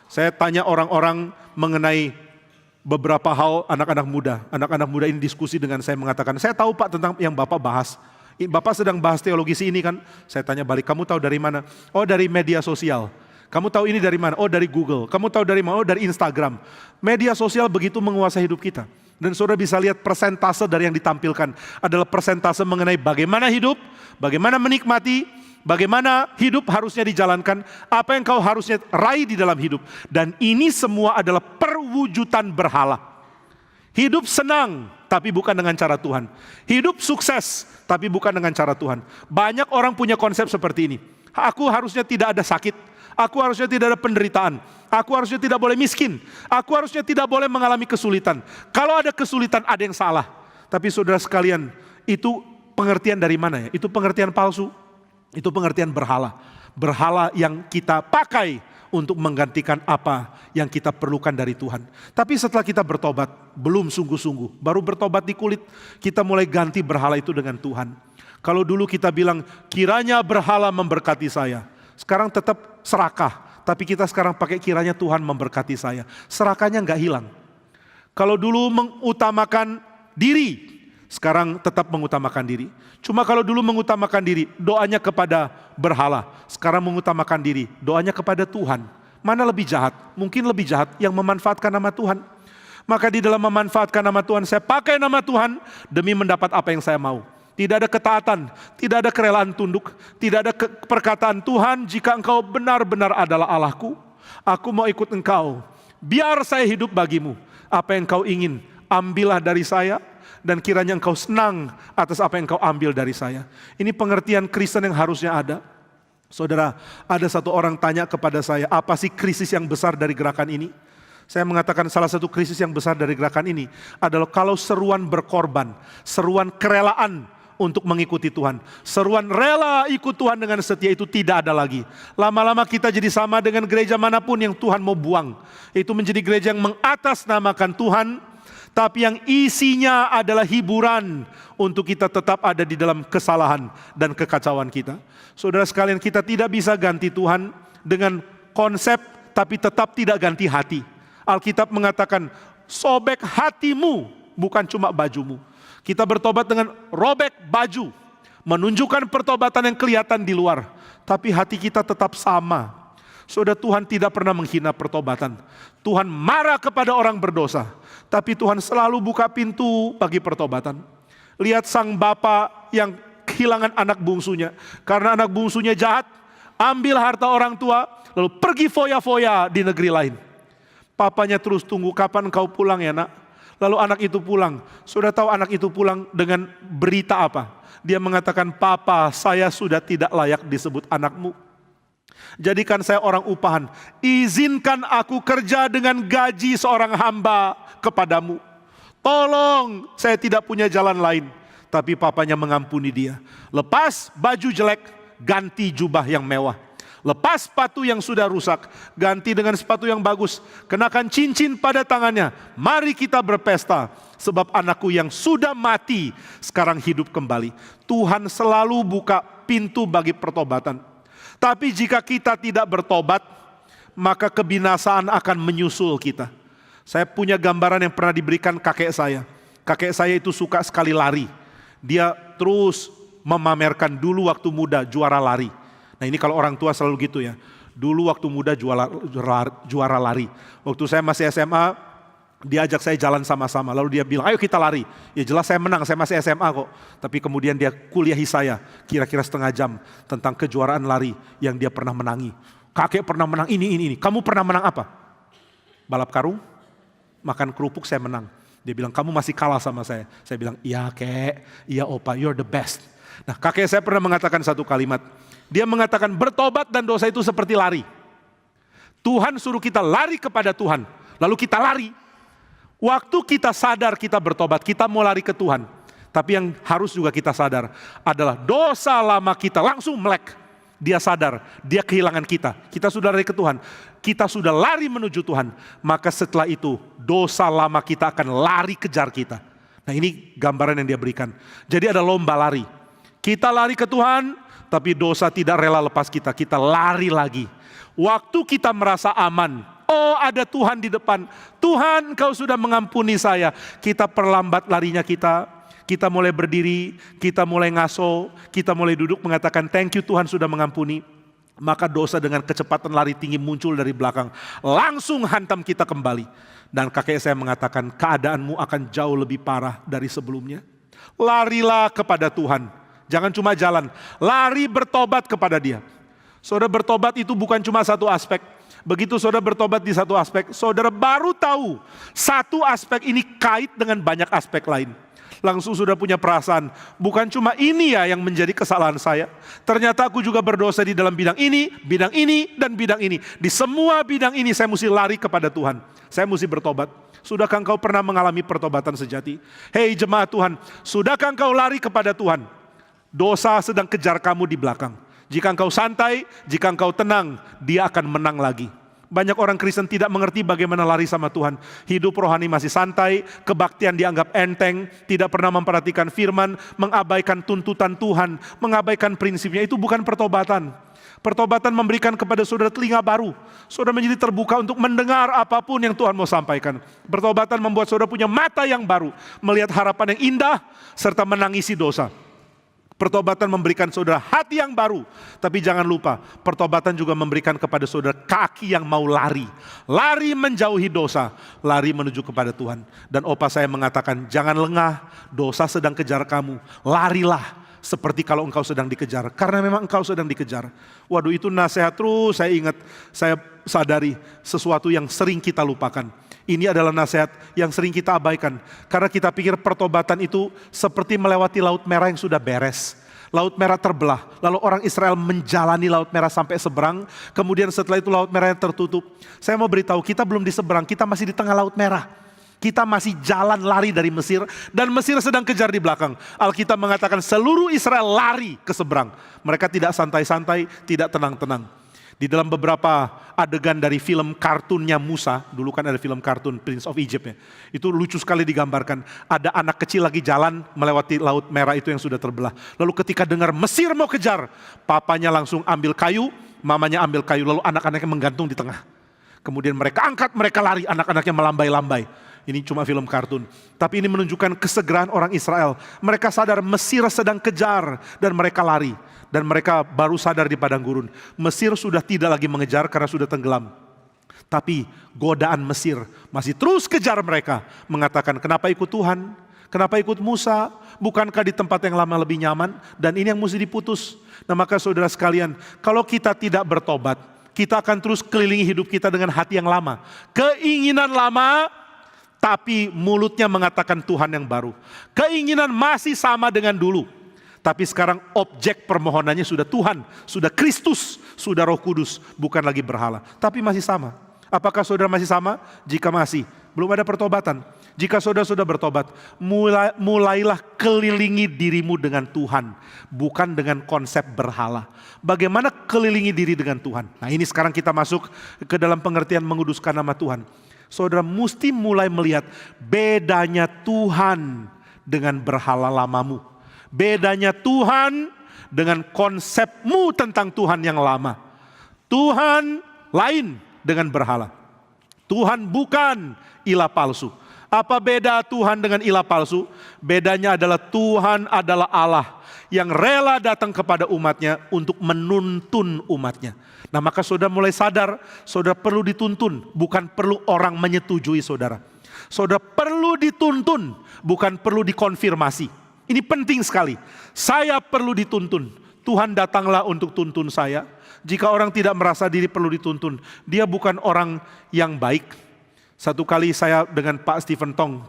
Saya tanya orang-orang mengenai beberapa hal anak-anak muda. Anak-anak muda ini diskusi dengan saya mengatakan, saya tahu Pak tentang yang Bapak bahas. Bapak sedang bahas teologi ini kan? Saya tanya balik, kamu tahu dari mana? Oh dari media sosial. Kamu tahu ini dari mana? Oh dari Google. Kamu tahu dari mana? Oh dari Instagram. Media sosial begitu menguasai hidup kita. Dan saudara bisa lihat persentase dari yang ditampilkan adalah persentase mengenai bagaimana hidup, bagaimana menikmati, bagaimana hidup harusnya dijalankan, apa yang kau harusnya raih di dalam hidup. Dan ini semua adalah perwujudan berhala. Hidup senang, tapi bukan dengan cara Tuhan. Hidup sukses, tapi bukan dengan cara Tuhan. Banyak orang punya konsep seperti ini. Aku harusnya tidak ada sakit. Aku harusnya tidak ada penderitaan. Aku harusnya tidak boleh miskin. Aku harusnya tidak boleh mengalami kesulitan. Kalau ada kesulitan, ada yang salah. Tapi saudara sekalian, itu pengertian dari mana ya? Itu pengertian palsu. Itu pengertian berhala. Berhala yang kita pakai untuk menggantikan apa yang kita perlukan dari Tuhan. Tapi setelah kita bertobat, belum sungguh-sungguh, baru bertobat di kulit, kita mulai ganti berhala itu dengan Tuhan. Kalau dulu kita bilang, kiranya berhala memberkati saya. Sekarang tetap serakah, tapi kita sekarang pakai kiranya Tuhan memberkati saya. Serakahnya nggak hilang. Kalau dulu mengutamakan diri, sekarang tetap mengutamakan diri. Cuma kalau dulu mengutamakan diri, doanya kepada berhala. Sekarang mengutamakan diri, doanya kepada Tuhan. Mana lebih jahat? Mungkin lebih jahat yang memanfaatkan nama Tuhan. Maka di dalam memanfaatkan nama Tuhan, saya pakai nama Tuhan demi mendapat apa yang saya mau. Tidak ada ketaatan, tidak ada kerelaan tunduk, tidak ada perkataan Tuhan, jika engkau benar-benar adalah Allahku, aku mau ikut engkau. Biar saya hidup bagimu. Apa yang engkau ingin, ambillah dari saya. Dan kiranya engkau senang atas apa yang engkau ambil dari saya. Ini pengertian Kristen yang harusnya ada. Saudara, ada satu orang tanya kepada saya, apa sih krisis yang besar dari gerakan ini? Saya mengatakan salah satu krisis yang besar dari gerakan ini adalah kalau seruan berkorban, seruan kerelaan untuk mengikuti Tuhan. Seruan rela ikut Tuhan dengan setia itu tidak ada lagi. Lama-lama kita jadi sama dengan gereja manapun yang Tuhan mau buang. Itu menjadi gereja yang mengatasnamakan Tuhan, tapi yang isinya adalah hiburan untuk kita tetap ada di dalam kesalahan dan kekacauan kita. Saudara sekalian, kita tidak bisa ganti Tuhan dengan konsep tapi tetap tidak ganti hati. Alkitab mengatakan, sobek hatimu bukan cuma bajumu. Kita bertobat dengan robek baju, menunjukkan pertobatan yang kelihatan di luar, tapi hati kita tetap sama. Saudara, Tuhan tidak pernah menghina pertobatan. Tuhan marah kepada orang berdosa, tapi Tuhan selalu buka pintu bagi pertobatan. Lihat sang bapa yang kehilangan anak bungsunya, karena anak bungsunya jahat, ambil harta orang tua, lalu pergi foya-foya di negeri lain. Papanya terus tunggu, kapan engkau pulang ya nak? Lalu anak itu pulang. Sudah tahu anak itu pulang dengan berita apa? Dia mengatakan, papa, saya sudah tidak layak disebut anakmu. Jadikan saya orang upahan. Izinkan aku kerja dengan gaji seorang hamba kepadamu. Tolong, saya tidak punya jalan lain. Tapi papanya mengampuni dia. Lepas baju jelek, ganti jubah yang mewah. Lepas sepatu yang sudah rusak, ganti dengan sepatu yang bagus. Kenakan cincin pada tangannya. Mari kita berpesta, sebab anakku yang sudah mati sekarang hidup kembali. Tuhan selalu buka pintu bagi pertobatan. Tapi jika kita tidak bertobat, maka kebinasaan akan menyusul kita. Saya punya gambaran yang pernah diberikan kakek saya. Kakek saya itu suka sekali lari. Dia terus memamerkan dulu waktu muda juara lari. Nah ini kalau orang tua selalu gitu ya. Dulu waktu muda juara lari. Waktu saya masih SMA, dia ajak saya jalan sama-sama. Lalu dia bilang, ayo kita lari. Ya jelas saya menang, saya masih SMA kok. Tapi kemudian dia kuliahi saya, kira-kira setengah jam tentang kejuaraan lari yang dia pernah menangi. Kakek pernah menang ini. Kamu pernah menang apa? Balap karung? Makan kerupuk saya menang. Dia bilang, kamu masih kalah sama saya. Saya bilang, iya kek, iya opa, you're the best. Nah kakek saya pernah mengatakan satu kalimat. Dia mengatakan bertobat dan dosa itu seperti lari. Tuhan suruh kita lari kepada Tuhan. Lalu kita lari. Waktu kita sadar kita bertobat, kita mau lari ke Tuhan. Tapi yang harus juga kita sadar adalah dosa lama kita langsung melek. Dia sadar, dia kehilangan kita. Kita sudah lari ke Tuhan. Kita sudah lari menuju Tuhan. Maka setelah itu dosa lama kita akan lari kejar kita. Nah ini gambaran yang dia berikan. Jadi ada lomba lari. Kita lari ke Tuhan, tapi dosa tidak rela lepas kita. Kita lari lagi. Waktu kita merasa aman, oh ada Tuhan di depan. Tuhan, Engkau sudah mengampuni saya. Kita perlambat larinya kita. Kita mulai berdiri, kita mulai ngaso, kita mulai duduk mengatakan thank you Tuhan sudah mengampuni. Maka dosa dengan kecepatan lari tinggi muncul dari belakang. Langsung hantam kita kembali. Dan kakek saya mengatakan keadaanmu akan jauh lebih parah dari sebelumnya. Larilah kepada Tuhan. Jangan cuma jalan, lari bertobat kepada Dia. Saudara bertobat itu bukan cuma satu aspek. Begitu saudara bertobat di satu aspek, saudara baru tahu satu aspek ini kait dengan banyak aspek lain. Langsung sudah punya perasaan, bukan cuma ini ya yang menjadi kesalahan saya. Ternyata aku juga berdosa di dalam bidang ini, dan bidang ini. Di semua bidang ini saya mesti lari kepada Tuhan. Saya mesti bertobat. Sudahkah engkau pernah mengalami pertobatan sejati? Hei jemaat Tuhan, sudahkah engkau lari kepada Tuhan? Dosa sedang kejar kamu di belakang. Jika engkau santai, jika engkau tenang, dia akan menang lagi. Banyak orang Kristen tidak mengerti bagaimana lari sama Tuhan. Hidup rohani masih santai, kebaktian dianggap enteng, tidak pernah memperhatikan firman, mengabaikan tuntutan Tuhan, mengabaikan prinsipnya. Itu bukan pertobatan. Pertobatan memberikan kepada saudara telinga baru. Saudara menjadi terbuka untuk mendengar apapun yang Tuhan mau sampaikan. Pertobatan membuat saudara punya mata yang baru, melihat harapan yang indah, serta menangisi dosa. Pertobatan memberikan saudara hati yang baru. Tapi jangan lupa, pertobatan juga memberikan kepada saudara kaki yang mau lari. Lari menjauhi dosa, lari menuju kepada Tuhan. Dan opa saya mengatakan, jangan lengah, dosa sedang kejar kamu. Larilah seperti kalau engkau sedang dikejar. Karena memang engkau sedang dikejar. Waduh, itu nasihat terus saya ingat, saya sadari sesuatu yang sering kita lupakan. Ini adalah nasihat yang sering kita abaikan. Karena kita pikir pertobatan itu seperti melewati Laut Merah yang sudah beres. Laut Merah terbelah, lalu orang Israel menjalani Laut Merah sampai seberang. Kemudian setelah itu Laut Merah yang tertutup. Saya mau beritahu, kita belum di seberang, kita masih di tengah Laut Merah. Kita masih jalan lari dari Mesir, dan Mesir sedang kejar di belakang. Alkitab mengatakan seluruh Israel lari ke seberang. Mereka tidak santai-santai, tidak tenang-tenang. Di dalam beberapa adegan dari film kartunnya Musa, dulu kan ada film kartun Prince of Egypt ya, itu lucu sekali digambarkan. Ada anak kecil lagi jalan melewati Laut Merah itu yang sudah terbelah. Lalu ketika dengar Mesir mau kejar, papanya langsung ambil kayu, mamanya ambil kayu, lalu anak-anaknya menggantung di tengah. Kemudian mereka angkat, mereka lari, anak-anaknya melambai-lambai. Ini cuma film kartun. Tapi ini menunjukkan kesegeran orang Israel. Mereka sadar Mesir sedang kejar dan mereka lari. Dan mereka baru sadar di padang gurun. Mesir sudah tidak lagi mengejar karena sudah tenggelam. Tapi godaan Mesir masih terus kejar mereka. Mengatakan, kenapa ikut Tuhan? Kenapa ikut Musa? Bukankah di tempat yang lama lebih nyaman? Dan ini yang mesti diputus. Nah maka saudara sekalian, kalau kita tidak bertobat, kita akan terus kelilingi hidup kita dengan hati yang lama. Keinginan lama, tapi mulutnya mengatakan Tuhan yang baru. Keinginan masih sama dengan dulu. Tapi sekarang objek permohonannya sudah Tuhan, sudah Kristus, sudah Roh Kudus, bukan lagi berhala. Tapi masih sama. Apakah saudara masih sama? Jika masih, belum ada pertobatan. Jika saudara sudah bertobat, mulailah kelilingi dirimu dengan Tuhan, bukan dengan konsep berhala. Bagaimana kelilingi diri dengan Tuhan? Nah ini sekarang kita masuk ke dalam pengertian menguduskan nama Tuhan. Saudara mesti mulai melihat bedanya Tuhan dengan berhala lamamu. Bedanya Tuhan dengan konsepmu tentang Tuhan yang lama. Tuhan lain dengan berhala. Tuhan bukan ilah palsu. Apa beda Tuhan dengan ilah palsu? Bedanya adalah Tuhan adalah Allah yang rela datang kepada umatnya untuk menuntun umatnya. Nah maka saudara mulai sadar, saudara perlu dituntun, bukan perlu orang menyetujui saudara. Saudara perlu dituntun, bukan perlu dikonfirmasi. Ini penting sekali. Saya perlu dituntun. Tuhan datanglah untuk tuntun saya. Jika orang tidak merasa diri perlu dituntun, dia bukan orang yang baik. Satu kali saya dengan Pak Stephen Tong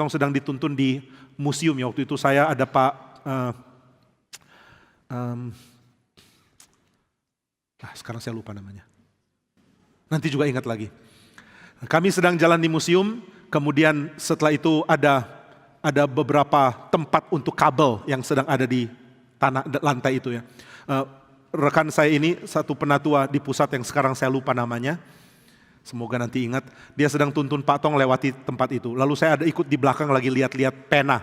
sedang dituntun di museum ya. Waktu itu saya ada Pak sekarang saya lupa namanya. Nanti juga ingat lagi. Kami sedang jalan di museum, kemudian setelah itu ada beberapa tempat untuk kabel yang sedang ada di tanah lantai itu ya. Rekan saya ini satu penatua di pusat yang sekarang saya lupa namanya. Semoga nanti ingat. Dia sedang tuntun Pak Tong lewati tempat itu. Lalu saya ada ikut di belakang lagi lihat-lihat pena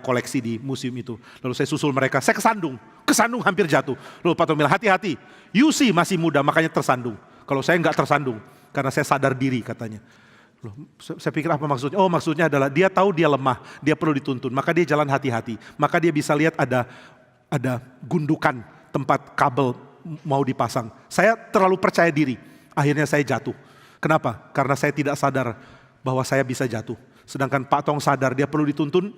koleksi di museum itu. Lalu saya susul mereka, saya kesandung hampir jatuh. Lalu Pak Tong bilang, hati-hati, you see masih muda makanya tersandung. Kalau saya enggak tersandung, karena saya sadar diri katanya. Loh, saya pikir apa maksudnya? Oh maksudnya adalah dia tahu dia lemah, dia perlu dituntun. Maka dia jalan hati-hati. Maka dia bisa lihat ada gundukan tempat kabel mau dipasang. Saya terlalu percaya diri, akhirnya saya jatuh. Kenapa? Karena saya tidak sadar bahwa saya bisa jatuh. Sedangkan Pak Tong sadar dia perlu dituntun,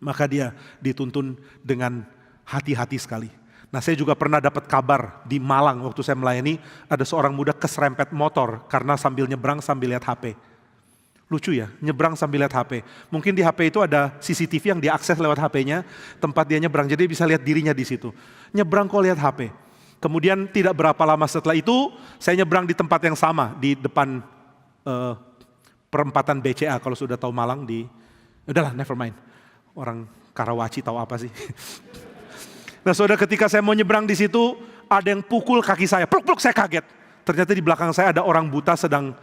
maka dia dituntun dengan hati-hati sekali. Nah saya juga pernah dapat kabar di Malang waktu saya melayani, ada seorang muda keserempet motor karena sambil nyebrang sambil lihat HP. Lucu ya, nyebrang sambil lihat HP. Mungkin di HP itu ada CCTV yang diakses lewat HP-nya, tempat dia nyebrang, jadi bisa lihat dirinya di situ. Nyebrang kok lihat HP. Kemudian tidak berapa lama setelah itu, saya nyebrang di tempat yang sama, di depan perempatan BCA kalau sudah tahu Malang di, udahlah never mind. Orang Karawaci tahu apa sih. Nah saudara, ketika saya mau nyebrang di situ, ada yang pukul kaki saya, pluk-pluk, saya kaget. Ternyata di belakang saya ada orang buta sedang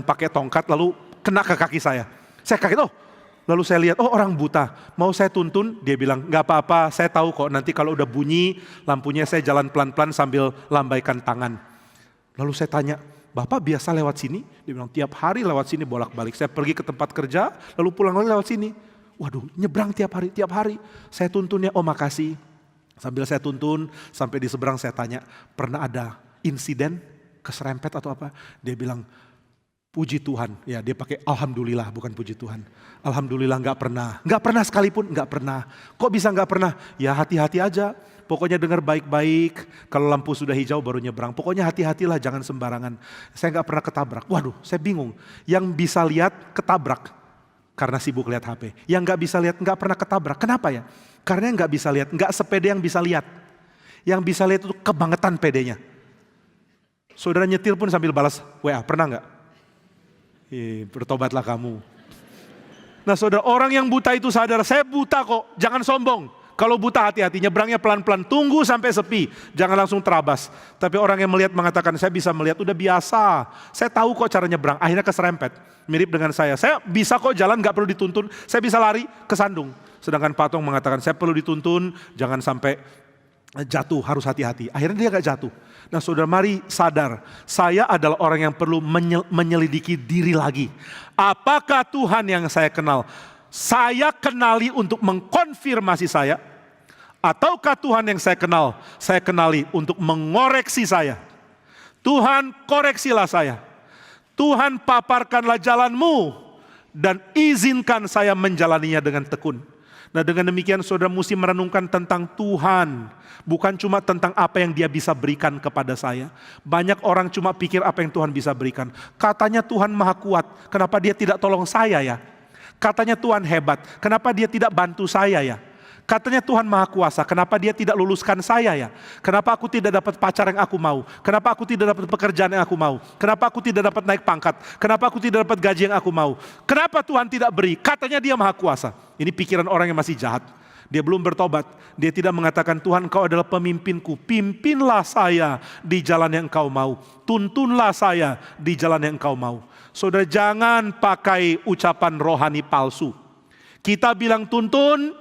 pakai tongkat lalu kena ke kaki saya. Saya kaget, lalu saya lihat, orang buta, mau saya tuntun? Dia bilang, gak apa-apa, saya tahu kok nanti kalau udah bunyi lampunya saya jalan pelan-pelan sambil lambaikan tangan. Lalu saya tanya, Bapak biasa lewat sini? Dia bilang, tiap hari lewat sini bolak-balik. Saya pergi ke tempat kerja, lalu pulang lagi lewat sini. Waduh, nyebrang tiap hari. Saya tuntunnya, makasih. Sambil saya tuntun, sampai di seberang saya tanya, pernah ada insiden, keserempet atau apa? Dia bilang, puji Tuhan. Ya, dia pakai alhamdulillah, bukan puji Tuhan. Alhamdulillah gak pernah sekalipun, gak pernah. Kok bisa gak pernah? Ya hati-hati aja. Pokoknya dengar baik-baik, kalau lampu sudah hijau baru nyebrang. Pokoknya hati-hatilah, jangan sembarangan. Saya gak pernah ketabrak. Waduh, saya bingung. Yang bisa lihat ketabrak karena sibuk lihat HP. Yang gak bisa lihat gak pernah ketabrak. Kenapa ya? Karena yang gak bisa lihat, gak sepede yang bisa lihat. Yang bisa lihat itu kebangetan pedenya. Saudara nyetir pun sambil balas WA, pernah gak? Bertobatlah kamu. Nah saudara, orang yang buta itu sadar, saya buta kok, jangan sombong. Kalau buta hati-hati, nyebrangnya pelan-pelan, tunggu sampai sepi, jangan langsung terabas. Tapi orang yang melihat mengatakan, saya bisa melihat, udah biasa. Saya tahu kok cara nyebrang, akhirnya keserempet. Mirip dengan saya bisa kok jalan gak perlu dituntun, saya bisa lari, kesandung. Sedangkan Pak Tong mengatakan, saya perlu dituntun, jangan sampai jatuh, harus hati-hati. Akhirnya dia gak jatuh. Nah saudara, mari sadar, saya adalah orang yang perlu menyelidiki diri lagi. Apakah Tuhan yang saya kenal, saya kenali untuk mengkonfirmasi saya? Ataukah Tuhan yang saya kenali untuk mengoreksi saya? Tuhan, koreksilah saya. Tuhan, paparkanlah jalanmu dan izinkan saya menjalaninya dengan tekun. Nah dengan demikian saudara mesti merenungkan tentang Tuhan. Bukan cuma tentang apa yang dia bisa berikan kepada saya. Banyak orang cuma pikir apa yang Tuhan bisa berikan. Katanya Tuhan maha kuat, kenapa dia tidak tolong saya ya? Katanya Tuhan hebat, kenapa dia tidak bantu saya ya? Katanya Tuhan maha kuasa, kenapa dia tidak luluskan saya ya? Kenapa aku tidak dapat pacar yang aku mau? Kenapa aku tidak dapat pekerjaan yang aku mau? Kenapa aku tidak dapat naik pangkat? Kenapa aku tidak dapat gaji yang aku mau? Kenapa Tuhan tidak beri? Katanya dia maha kuasa. Ini pikiran orang yang masih jahat. Dia belum bertobat. Dia tidak mengatakan, Tuhan Engkau adalah pemimpinku. Pimpinlah saya di jalan yang Engkau mau. Tuntunlah saya di jalan yang Engkau mau. Saudara, jangan pakai ucapan rohani palsu. Kita bilang tuntun,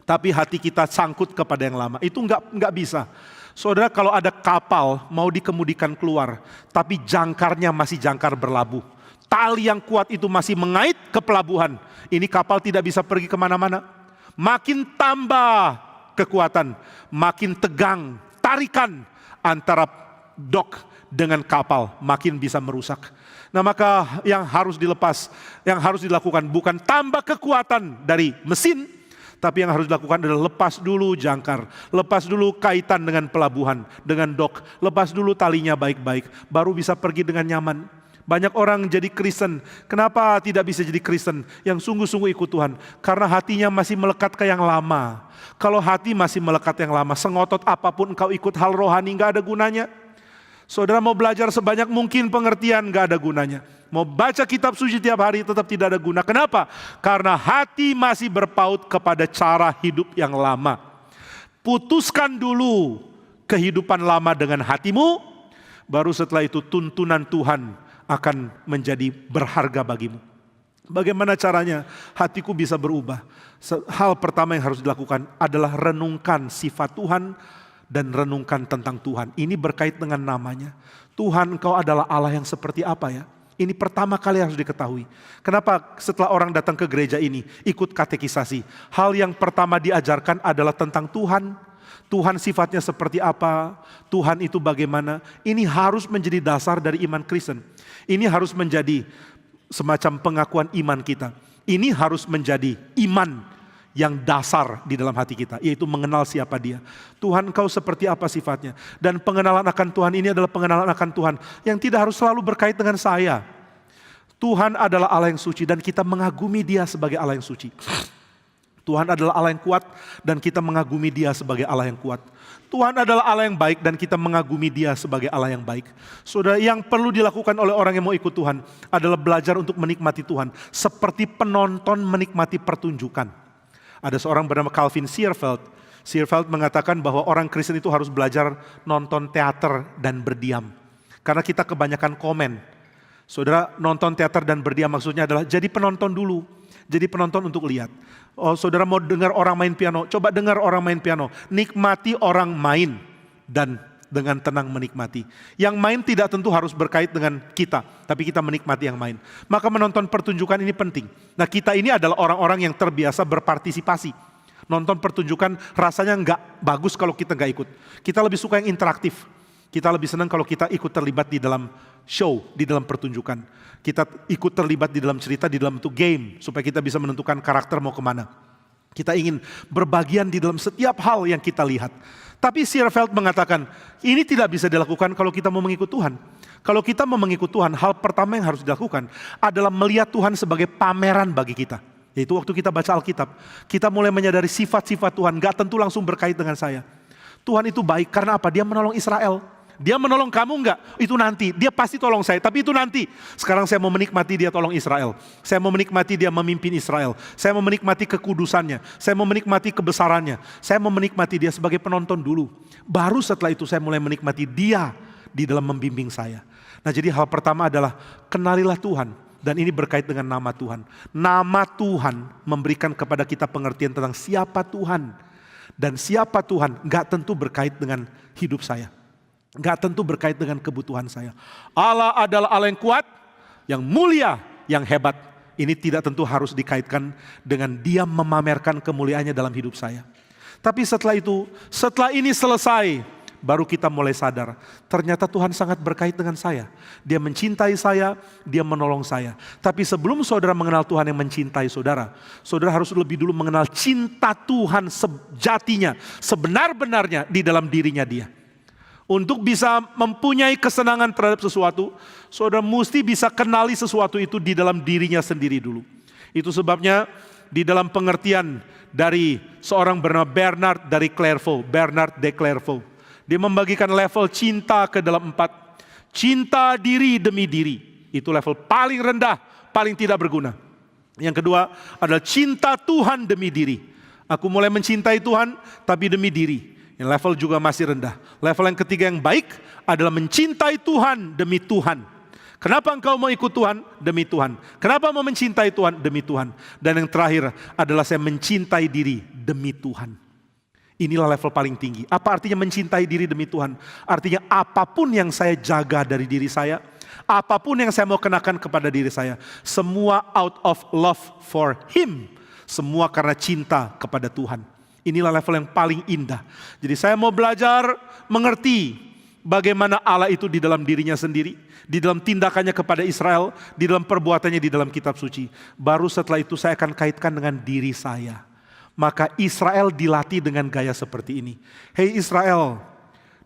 tapi hati kita sangkut kepada yang lama. Itu enggak bisa. Saudara, kalau ada kapal mau dikemudikan keluar, tapi jangkarnya masih jangkar berlabuh. Tali yang kuat itu masih mengait ke pelabuhan. Ini kapal tidak bisa pergi kemana-mana. Makin tambah kekuatan, makin tegang tarikan antara dok dengan kapal, makin bisa merusak. Nah maka yang harus dilepas, yang harus dilakukan bukan tambah kekuatan dari mesin, tapi yang harus dilakukan adalah lepas dulu jangkar, lepas dulu kaitan dengan pelabuhan, dengan dok, lepas dulu talinya baik-baik, baru bisa pergi dengan nyaman. Banyak orang jadi Kristen, kenapa tidak bisa jadi Kristen yang sungguh-sungguh ikut Tuhan? Karena hatinya masih melekat ke yang lama. Kalau hati masih melekat yang lama, sengotot apapun engkau ikut hal rohani gak ada gunanya. Saudara mau belajar sebanyak mungkin pengertian gak ada gunanya. Mau baca kitab suci tiap hari tetap tidak ada guna. Kenapa? Karena hati masih berpaut kepada cara hidup yang lama. Putuskan dulu kehidupan lama dengan hatimu, baru setelah itu tuntunan Tuhan akan menjadi berharga bagimu. Bagaimana caranya hatiku bisa berubah? Hal pertama yang harus dilakukan adalah renungkan sifat Tuhan dan renungkan tentang Tuhan. Ini berkait dengan namanya. Tuhan, Engkau adalah Allah yang seperti apa ya? Ini pertama kali harus diketahui. Kenapa setelah orang datang ke gereja ini ikut katekisasi, hal yang pertama diajarkan adalah tentang Tuhan. Tuhan sifatnya seperti apa, Tuhan itu bagaimana. Ini harus menjadi dasar dari iman Kristen. Ini harus menjadi semacam pengakuan iman kita. Ini harus menjadi iman yang dasar di dalam hati kita, yaitu mengenal siapa Dia. Tuhan, Engkau seperti apa sifatnya. Dan pengenalan akan Tuhan ini adalah pengenalan akan Tuhan yang tidak harus selalu berkait dengan saya. Tuhan adalah Allah yang suci dan kita mengagumi Dia sebagai Allah yang suci. Tuhan adalah Allah yang kuat dan kita mengagumi Dia sebagai Allah yang kuat. Tuhan adalah Allah yang baik dan kita mengagumi Dia sebagai Allah yang baik. Saudara, yang perlu dilakukan oleh orang yang mau ikut Tuhan adalah belajar untuk menikmati Tuhan seperti penonton menikmati pertunjukan. Ada seorang bernama Calvin Searfeldt. Searfeldt mengatakan bahwa orang Kristen itu harus belajar nonton teater dan berdiam. Karena kita kebanyakan komen. Saudara, nonton teater dan berdiam maksudnya adalah jadi penonton dulu. Jadi penonton untuk lihat. Oh, saudara mau dengar orang main piano, coba dengar orang main piano. Nikmati orang main dan dengan tenang menikmati. Yang main tidak tentu harus berkait dengan kita, tapi kita menikmati yang main. Maka menonton pertunjukan ini penting. Nah, kita ini adalah orang-orang yang terbiasa berpartisipasi. Nonton pertunjukan rasanya nggak bagus kalau kita nggak ikut. Kita lebih suka yang interaktif. Kita lebih senang kalau kita ikut terlibat di dalam show, di dalam pertunjukan. Kita ikut terlibat di dalam cerita, di dalam bentuk game, supaya kita bisa menentukan karakter mau kemana. Kita ingin berbagian di dalam setiap hal yang kita lihat. Tapi Searfeldt mengatakan, ini tidak bisa dilakukan kalau kita mau mengikut Tuhan. Kalau kita mau mengikut Tuhan, hal pertama yang harus dilakukan adalah melihat Tuhan sebagai pameran bagi kita. Yaitu waktu kita baca Alkitab, kita mulai menyadari sifat-sifat Tuhan, gak tentu langsung berkait dengan saya. Tuhan itu baik karena apa? Dia menolong Israel. Dia menolong kamu enggak? Itu nanti. Dia pasti tolong saya, tapi itu nanti. Sekarang saya mau menikmati Dia tolong Israel. Saya mau menikmati Dia memimpin Israel. Saya mau menikmati kekudusannya. Saya mau menikmati kebesarannya. Saya mau menikmati Dia sebagai penonton dulu. Baru setelah itu saya mulai menikmati Dia di dalam membimbing saya. Nah, jadi hal pertama adalah kenalilah Tuhan. Dan ini berkait dengan nama Tuhan. Nama Tuhan memberikan kepada kita pengertian tentang siapa Tuhan. Dan siapa Tuhan enggak tentu berkait dengan hidup saya. Gak tentu berkait dengan kebutuhan saya. Allah adalah Allah yang kuat, yang mulia, yang hebat. Ini tidak tentu harus dikaitkan dengan Dia memamerkan kemuliaannya dalam hidup saya. Tapi setelah itu, setelah ini selesai, baru kita mulai sadar. Ternyata Tuhan sangat berkait dengan saya. Dia mencintai saya, Dia menolong saya. Tapi sebelum saudara mengenal Tuhan yang mencintai saudara, saudara harus lebih dulu mengenal cinta Tuhan sejatinya, sebenar-benarnya di dalam dirinya Dia. Untuk bisa mempunyai kesenangan terhadap sesuatu, saudara mesti bisa kenali sesuatu itu di dalam dirinya sendiri dulu. Itu sebabnya di dalam pengertian dari seorang bernama Bernard de Clairvaux, dia membagikan level cinta ke dalam 4. Cinta diri demi diri, itu level paling rendah, paling tidak berguna. Yang kedua adalah cinta Tuhan demi diri. Aku mulai mencintai Tuhan tapi demi diri. Yang level juga masih rendah. Level yang ketiga yang baik adalah mencintai Tuhan demi Tuhan. Kenapa engkau mau ikut Tuhan? Demi Tuhan. Kenapa mau mencintai Tuhan? Demi Tuhan. Dan yang terakhir adalah saya mencintai diri demi Tuhan. Inilah level paling tinggi. Apa artinya mencintai diri demi Tuhan? Artinya apapun yang saya jaga dari diri saya, apapun yang saya mau kenakan kepada diri saya, semua out of love for Him. Semua karena cinta kepada Tuhan. Inilah level yang paling indah. Jadi saya mau belajar mengerti bagaimana Allah itu di dalam dirinya sendiri, di dalam tindakannya kepada Israel, di dalam perbuatannya di dalam kitab suci. Baru setelah itu saya akan kaitkan dengan diri saya. Maka Israel dilatih dengan gaya seperti ini. Hei Israel,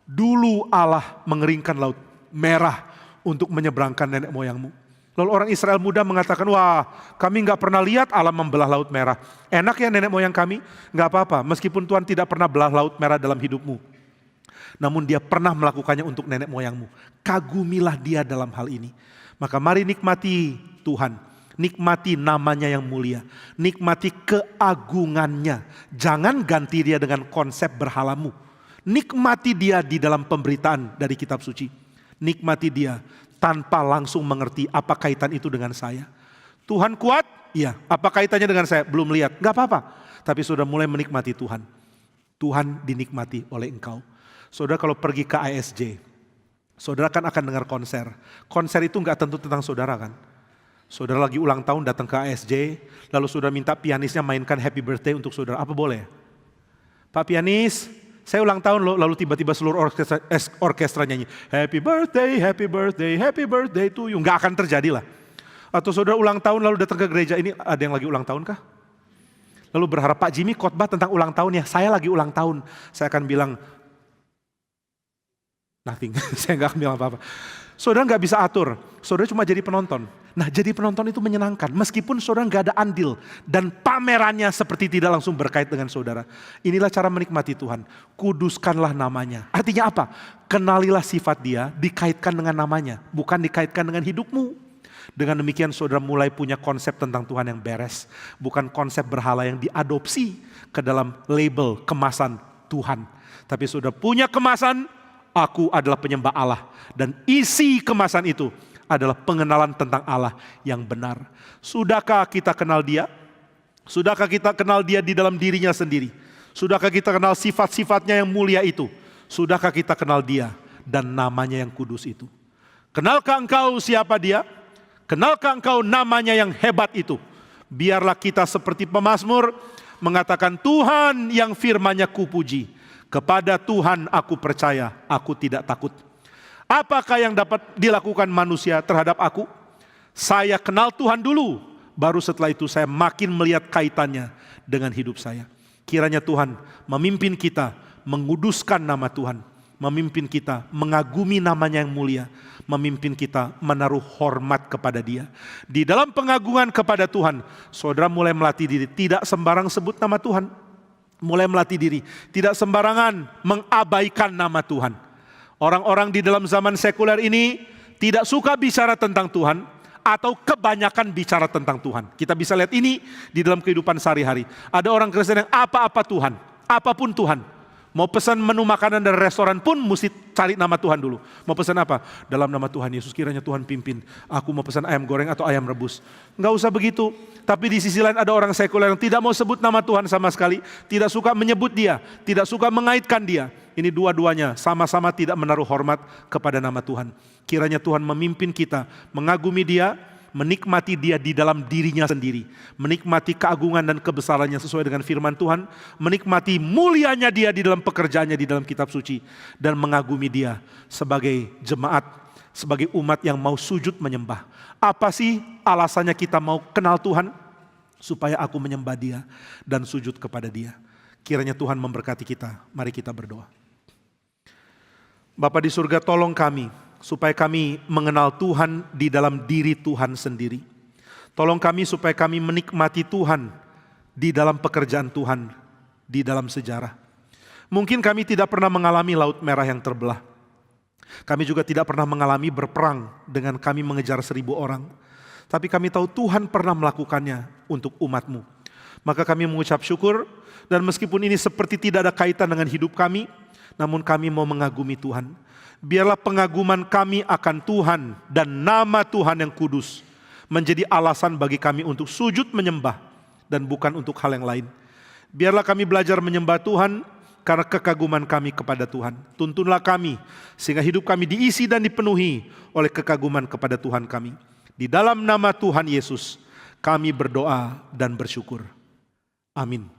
dulu Allah mengeringkan laut merah untuk menyeberangkan nenek moyangmu. Lalu orang Israel muda mengatakan, wah kami gak pernah lihat Allah membelah laut merah. Enak ya nenek moyang kami? Gak apa-apa, meskipun Tuhan tidak pernah belah laut merah dalam hidupmu. Namun Dia pernah melakukannya untuk nenek moyangmu. Kagumilah Dia dalam hal ini. Maka mari nikmati Tuhan. Nikmati namanya yang mulia. Nikmati keagungannya. Jangan ganti Dia dengan konsep berhalamu. Nikmati Dia di dalam pemberitaan dari kitab suci. Nikmati Dia tanpa langsung mengerti apa kaitan itu dengan saya. Tuhan kuat? Iya. Apa kaitannya dengan saya? Belum lihat. Gak apa-apa. Tapi sudah mulai menikmati Tuhan. Tuhan dinikmati oleh engkau. Saudara kalau pergi ke ISJ, saudara kan akan dengar konser. Konser itu gak tentu tentang saudara kan. Saudara lagi ulang tahun datang ke ISJ, lalu saudara minta pianisnya mainkan happy birthday untuk saudara. Apa boleh? Pak pianis, saya ulang tahun loh, lalu tiba-tiba seluruh orkestra nyanyi happy birthday, happy birthday, happy birthday to you. Gak akan terjadi lah. Atau saudara ulang tahun lalu datang ke gereja, ini ada yang lagi ulang tahun kah? Lalu berharap Pak Jimmy khotbah tentang ulang tahun ya, saya lagi ulang tahun. Saya akan bilang nothing, saya gak akan bilang apa-apa. Saudara nggak bisa atur, saudara cuma jadi penonton. Nah, jadi penonton itu menyenangkan, meskipun saudara nggak ada andil dan pamerannya seperti tidak langsung berkait dengan saudara. Inilah cara menikmati Tuhan. Kuduskanlah namanya. Artinya apa? Kenalilah sifat Dia, dikaitkan dengan namanya, bukan dikaitkan dengan hidupmu. Dengan demikian saudara mulai punya konsep tentang Tuhan yang beres, bukan konsep berhala yang diadopsi ke dalam label kemasan Tuhan. Tapi saudara punya kemasan, aku adalah penyembah Allah. Dan isi kemasan itu adalah pengenalan tentang Allah yang benar. Sudahkah kita kenal Dia? Sudahkah kita kenal Dia di dalam dirinya sendiri? Sudahkah kita kenal sifat-sifatnya yang mulia itu? Sudahkah kita kenal Dia dan namanya yang kudus itu? Kenalkah engkau siapa Dia? Kenalkah engkau namanya yang hebat itu? Biarlah kita seperti pemazmur mengatakan, Tuhan yang firman-Nya kupuji. Kepada Tuhan aku percaya, aku tidak takut. Apakah yang dapat dilakukan manusia terhadap aku? Saya kenal Tuhan dulu, baru setelah itu saya makin melihat kaitannya dengan hidup saya. Kiranya Tuhan memimpin kita menguduskan nama Tuhan, memimpin kita mengagumi namanya yang mulia, memimpin kita menaruh hormat kepada Dia. Di dalam pengagungan kepada Tuhan, saudara mulai melatih diri, tidak sembarang sebut nama Tuhan. Mulai melatih diri, tidak sembarangan mengabaikan nama Tuhan. Orang-orang di dalam zaman sekuler ini tidak suka bicara tentang Tuhan atau kebanyakan bicara tentang Tuhan. Kita bisa lihat ini di dalam kehidupan sehari-hari. Ada orang Kristen yang apa-apa Tuhan, apapun Tuhan. Mau pesan menu makanan dari restoran pun mesti cari nama Tuhan dulu. Mau pesan apa? Dalam nama Tuhan Yesus kiranya Tuhan pimpin. Aku mau pesan ayam goreng atau ayam rebus. Enggak usah begitu. Tapi di sisi lain ada orang sekuler yang tidak mau sebut nama Tuhan sama sekali. Tidak suka menyebut Dia. Tidak suka mengaitkan Dia. Ini dua-duanya sama-sama tidak menaruh hormat kepada nama Tuhan. Kiranya Tuhan memimpin kita mengagumi Dia, menikmati Dia di dalam dirinya sendiri, menikmati keagungan dan kebesarannya sesuai dengan firman Tuhan, menikmati mulianya Dia di dalam pekerjaannya di dalam kitab suci, dan mengagumi Dia sebagai jemaat, sebagai umat yang mau sujud menyembah. Apa sih alasannya kita mau kenal Tuhan? Supaya aku menyembah Dia dan sujud kepada Dia. Kiranya Tuhan memberkati kita. Mari kita berdoa. Bapa di surga, tolong kami supaya kami mengenal Tuhan di dalam diri Tuhan sendiri. Tolong kami supaya kami menikmati Tuhan di dalam pekerjaan Tuhan, di dalam sejarah. Mungkin kami tidak pernah mengalami laut merah yang terbelah. Kami juga tidak pernah mengalami berperang dengan kami mengejar 1000 orang. Tapi kami tahu Tuhan pernah melakukannya untuk umat-Mu. Maka kami mengucap syukur, dan meskipun ini seperti tidak ada kaitan dengan hidup kami, namun kami mau mengagumi Tuhan. Biarlah pengaguman kami akan Tuhan dan nama Tuhan yang kudus menjadi alasan bagi kami untuk sujud menyembah dan bukan untuk hal yang lain. Biarlah kami belajar menyembah Tuhan karena kekaguman kami kepada Tuhan. Tuntunlah kami sehingga hidup kami diisi dan dipenuhi oleh kekaguman kepada Tuhan kami. Di dalam nama Tuhan Yesus kami berdoa dan bersyukur. Amin.